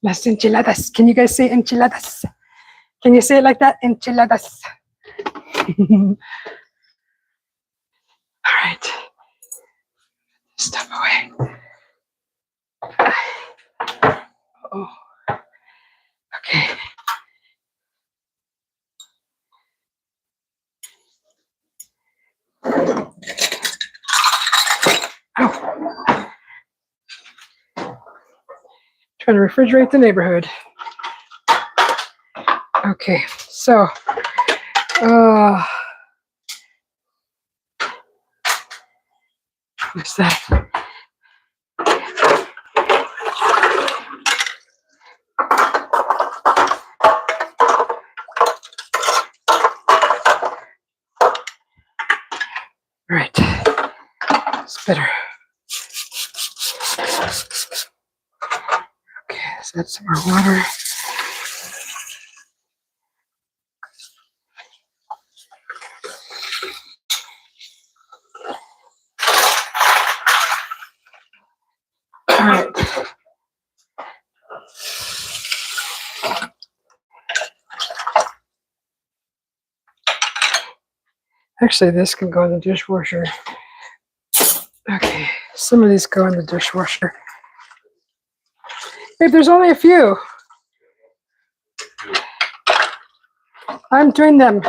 Las enchiladas. Can you guys say enchiladas? Can you say it like that? Enchiladas. All right. Stuff away. Oh. Okay. Oh. Trying to refrigerate the neighborhood. Okay, so what's that? All right, better. Okay, let's add some more water. All right. Actually, this can go in the dishwasher. Okay, some of these go in the dishwasher. Hey, there's only a few. I'm doing them.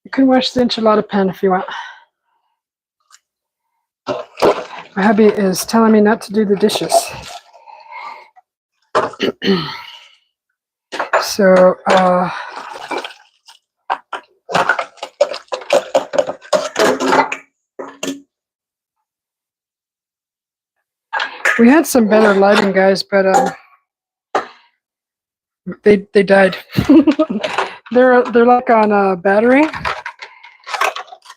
You can wash the enchilada pan if you want. My hubby is telling me not to do the dishes. So, we had some better lighting, guys, but they died. they're like on a battery.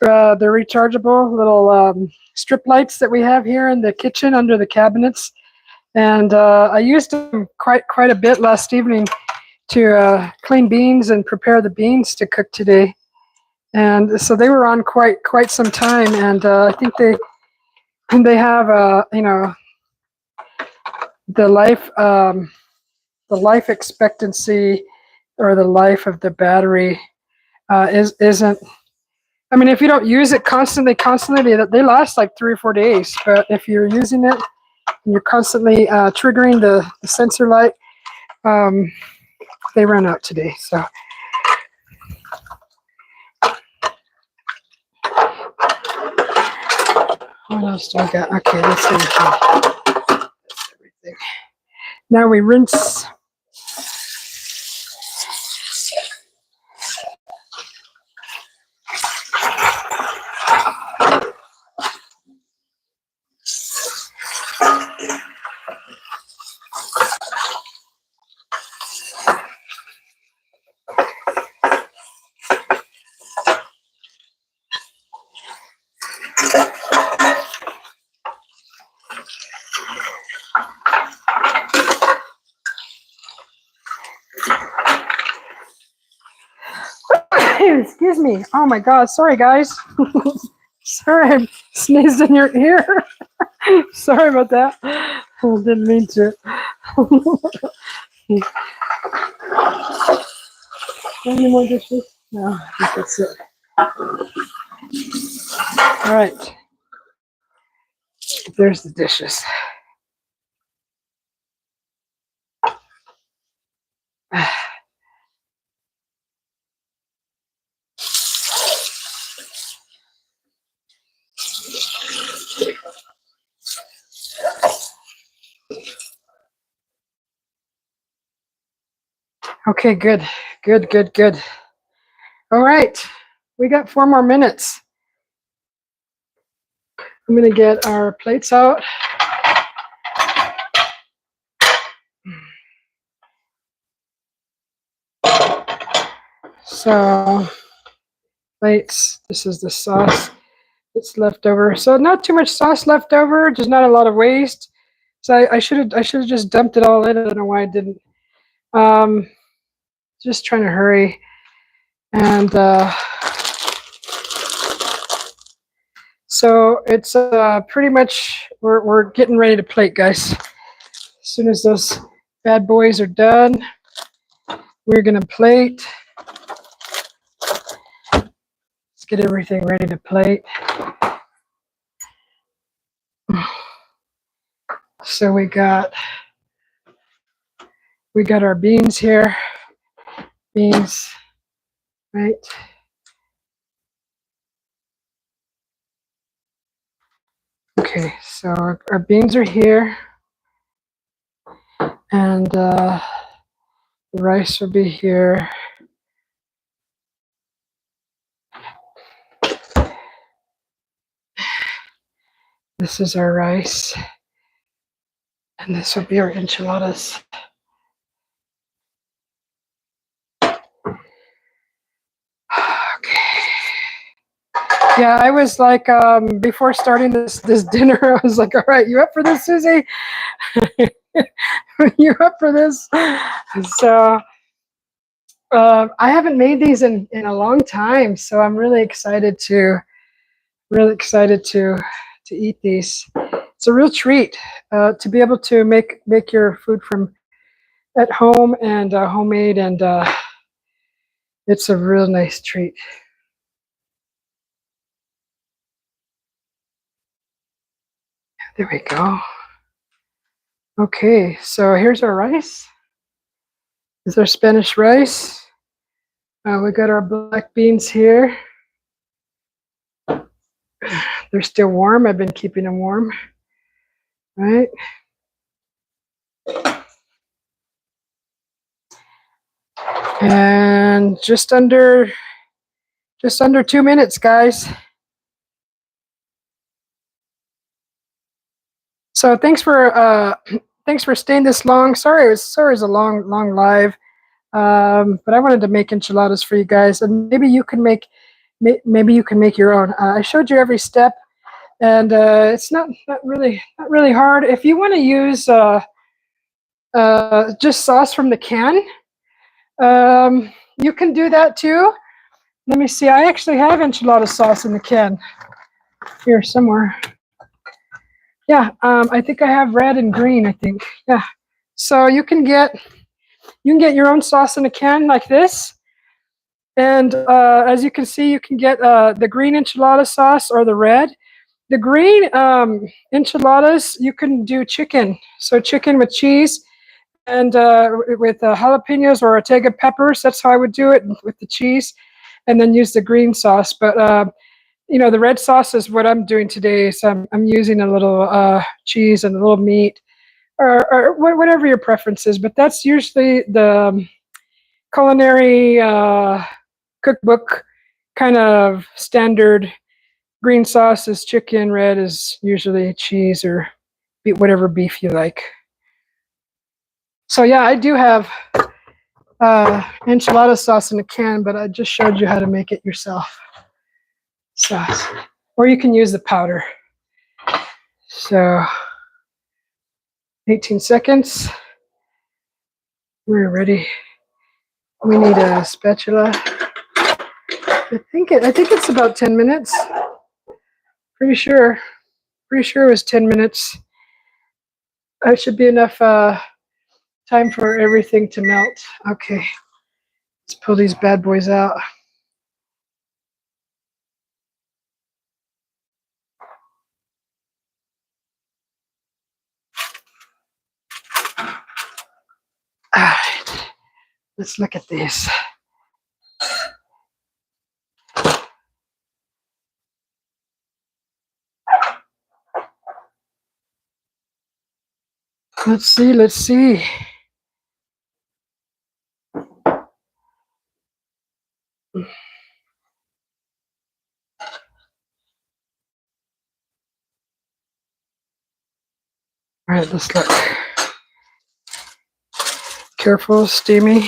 They're rechargeable little strip lights that we have here in the kitchen under the cabinets, and I used them quite a bit last evening to clean beans and prepare the beans to cook today. And so they were on quite some time, and I think they have you know, the life expectancy or the life of the battery isn't. I mean, if you don't use it constantly, they last like 3 or 4 days. But if you're using it and you're constantly triggering the sensor light, they run out today. So. What else do I got? Okay, that's everything. Now we rinse. Excuse me. Oh my God. Sorry, guys. Sorry, I sneezed in your ear. Sorry about that. I didn't mean to. Any more dishes? No, I think that's it. All right. There's the dishes. Okay, good. All right. We got 4 more minutes. I'm going to get our plates out. So, plates. This is the sauce that's left over. So not too much sauce left over, just not a lot of waste. So I should have just dumped it all in. I don't know why I didn't. Just trying to hurry. And so it's pretty much we're getting ready to plate, guys. As soon as those bad boys are done, we're gonna plate. Let's get everything ready to plate. So we got our beans here. Beans, right? Okay, so our beans are here, and the rice will be here. This is our rice, and this will be our enchiladas. Okay. Yeah, I was like, before starting this dinner, I was like, all right, you up for this, Susie? You up for this? So I haven't made these in a long time, so I'm really excited to eat these. It's a real treat to be able to make your food from at home and homemade, and it's a real nice treat. There we go. Okay, so here's our rice. This is our Spanish rice. We got our black beans here. They're still warm. I've been keeping them warm. Right. And just under 2 minutes, guys. So thanks for staying this long. Sorry it was a long live. But I wanted to make enchiladas for you guys, and maybe you can make your own. I showed you every step, and it's not really hard. If you want to use just sauce from the can, you can do that too. Let me see. I actually have enchilada sauce in the can here somewhere. Yeah, I think I have red and green. I think. Yeah. So you can get your own sauce in a can like this. And as you can see, you can get the green enchilada sauce or the red. The green enchiladas, you can do chicken. So chicken with cheese and with jalapenos or Ortega peppers. That's how I would do it with the cheese, and then use the green sauce. But the red sauce is what I'm doing today. So I'm using a little cheese and a little meat, or whatever your preference is. But that's usually the culinary cookbook kind of standard. Green sauce is chicken, red is usually cheese or whatever beef you like. So yeah, I do have enchilada sauce in a can, but I just showed you how to make it yourself. Sauce. Or you can use the powder. So 18 seconds. We're ready. We need a spatula. I think it's about 10 minutes. Pretty sure it was 10 minutes. That should be enough time for everything to melt. Okay, let's pull these bad boys out. All right, let's look at these. Let's see. All right, let's look. Careful, steamy.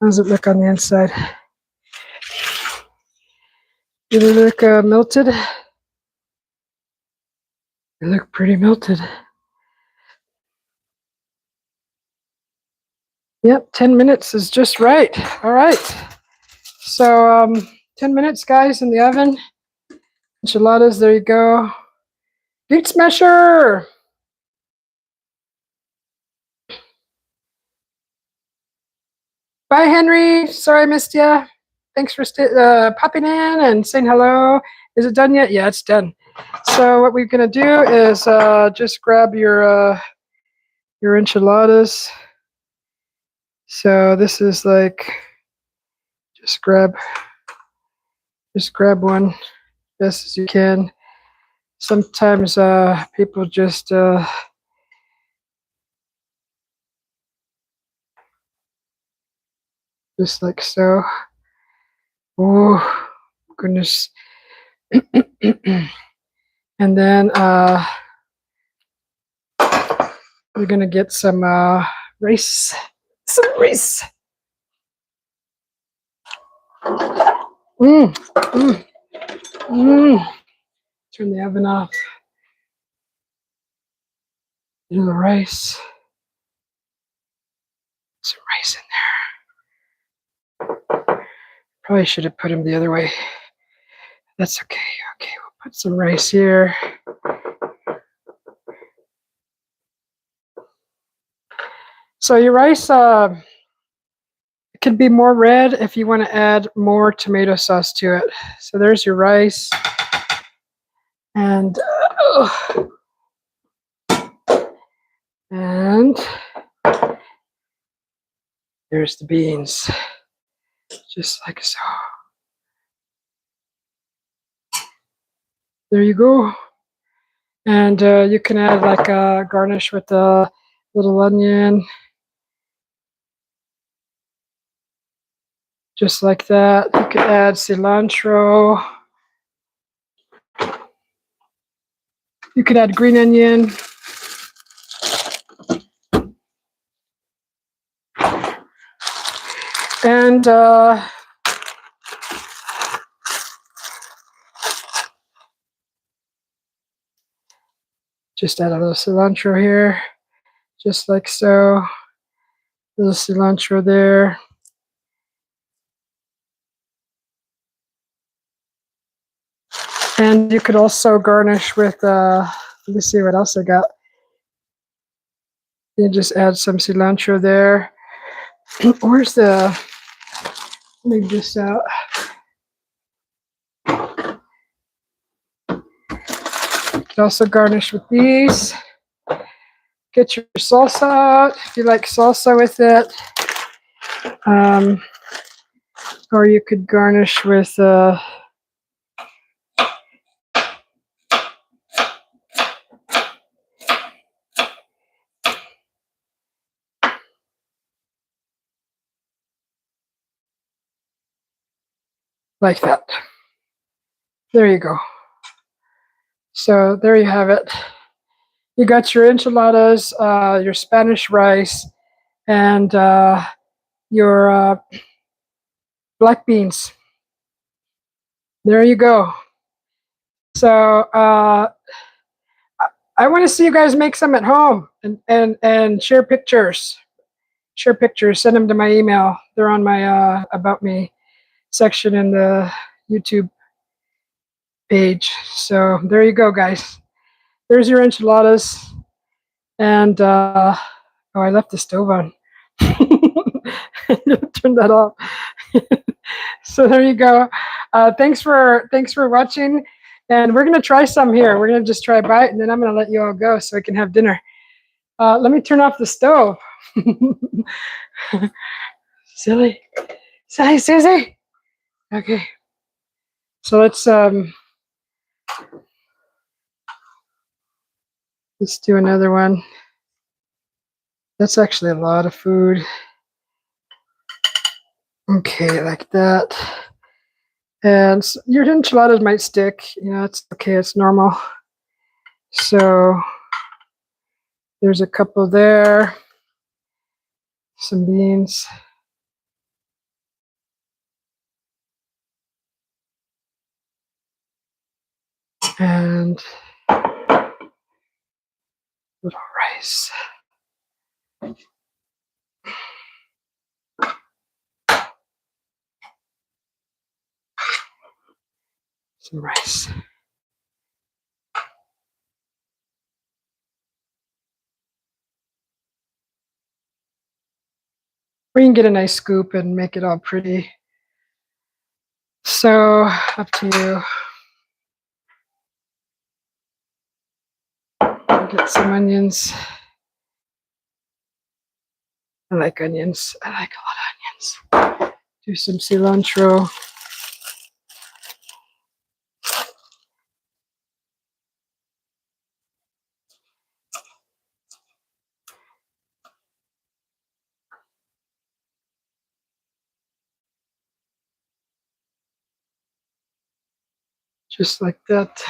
How does it look on the inside? Did it look melted? It looked pretty melted. Yep, 10 minutes is just right. All right. So 10 minutes, guys, in the oven. Enchiladas, there you go. Beet smasher. Bye, Henry. Sorry I missed you. Thanks for popping in and saying hello. Is it done yet? Yeah, it's done. So what we're gonna do is just grab your enchiladas. So this is like just grab one best as you can. Sometimes people just like so. Oh goodness. And then we're gonna get some rice. Some rice. Turn the oven off. Do the rice. Some rice in there. Probably should have put them the other way. That's okay. Okay, we'll put some rice here. So your rice could be more red if you want to add more tomato sauce to it. So there's your rice. And there's the beans, just like so. There you go. And you can add like a garnish with a little onion, just like that. You could add cilantro. You could add green onion. And just add a little cilantro here, just like so. A little cilantro there. And you could also garnish with, let me see what else I got. You just add some cilantro there. Where's the, leave this out. You could also garnish with these. Get your salsa out if you like salsa with it. Or you could garnish with like that. There you go. So there you have it. You got your enchiladas, your Spanish rice, and your black beans. There you go. So I want to see you guys make some at home and share pictures. Share pictures. Send them to my email. They're on my About Me section in the YouTube page. So there you go, guys. There's your enchiladas. And oh, I left the stove on. Turn that off. So there you go. Thanks for watching, and we're gonna try some here. We're gonna just try a bite, and then I'm gonna let you all go so we can have dinner. Let me turn off the stove. Silly Susie. Okay. So let's do another one. That's actually a lot of food. Okay, like that. And your enchiladas might stick. You know, it's okay. It's normal. So there's a couple there. Some beans. And little rice. Some rice. Or you can get a nice scoop and make it all pretty. So up to you. I'll get some onions. I like onions. I like a lot of onions. Do some cilantro. Just like that.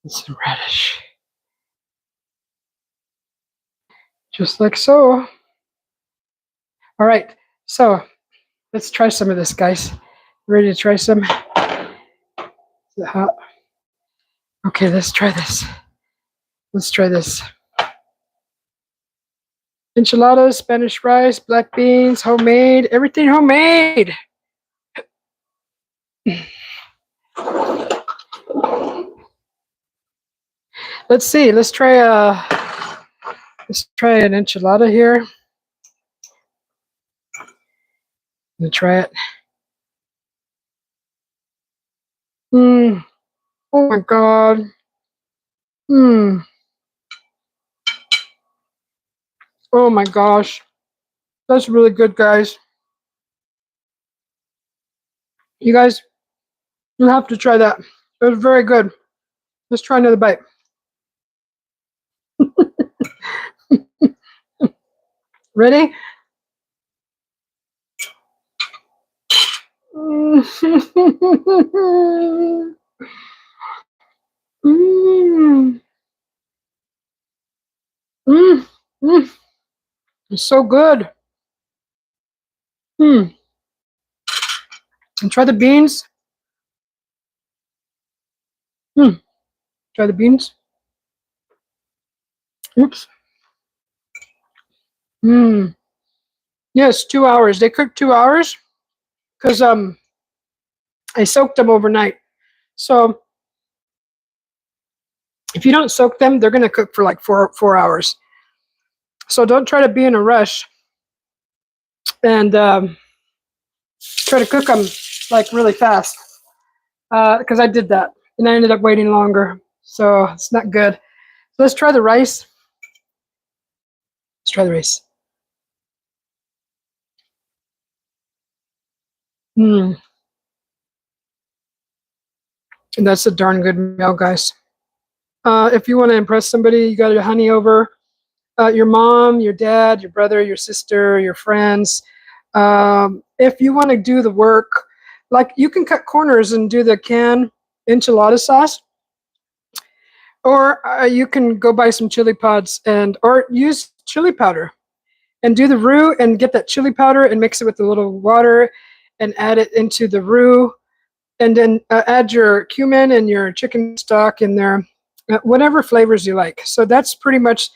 and some radish. Just like so. All right, so let's try some of this, guys. Ready to try some? Is it hot? Okay, let's try this. Let's try this. Enchiladas, Spanish rice, black beans, homemade, everything homemade. Let's see. Let's try an enchilada here. I'm gonna try it. Oh my god. Oh my gosh. That's really good, guys. You guys, you have to try that. It was very good. Let's try another bite. Ready? It's so good. And try the beans. Try the beans. Oops. Yes, 2 hours. They cook 2 hours because I soaked them overnight. So if you don't soak them, they're gonna cook for like 4 hours. So don't try to be in a rush and try to cook them like really fast because I did that and I ended up waiting longer. So it's not good. So let's try the rice. Let's try the rice. And that's a darn good meal, guys. If you want to impress somebody, you got your honey over. Your mom, your dad, your brother, your sister, your friends. If you want to do the work, like you can cut corners and do the canned enchilada sauce, or you can go buy some chili pods or use chili powder and do the roux and get that chili powder and mix it with a little water and add it into the roux, and then add your cumin and your chicken stock in there, whatever flavors you like. So that's pretty much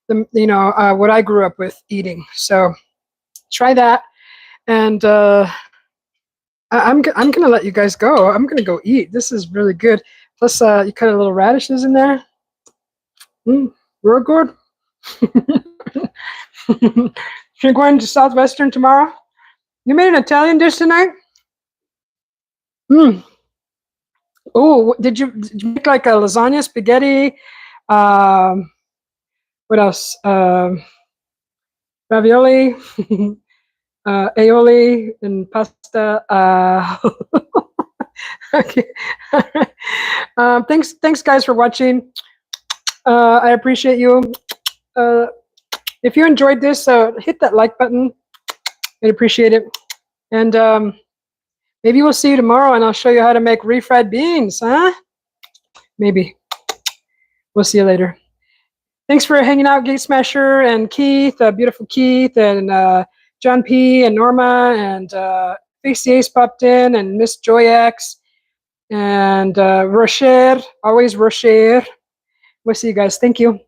what I grew up with eating. So try that, and I'm gonna let you guys go. I'm gonna go eat. This is really good. Plus, you cut a little radishes in there. Real good. You're going to Southwestern tomorrow? You made an Italian dish tonight? Oh, did you make like a lasagna, spaghetti? What else? Ravioli, aioli, and pasta. Okay. Thanks, guys, for watching. I appreciate you. If you enjoyed this, hit that like button. I'd appreciate it. And maybe we'll see you tomorrow, and I'll show you how to make refried beans, huh? Maybe. We'll see you later. Thanks for hanging out, Gate Smasher and Keith, beautiful Keith, and John P. and Norma, and Face the Ace popped in, and Miss Joy X, and Rocher, always Rocher. We'll see you guys. Thank you.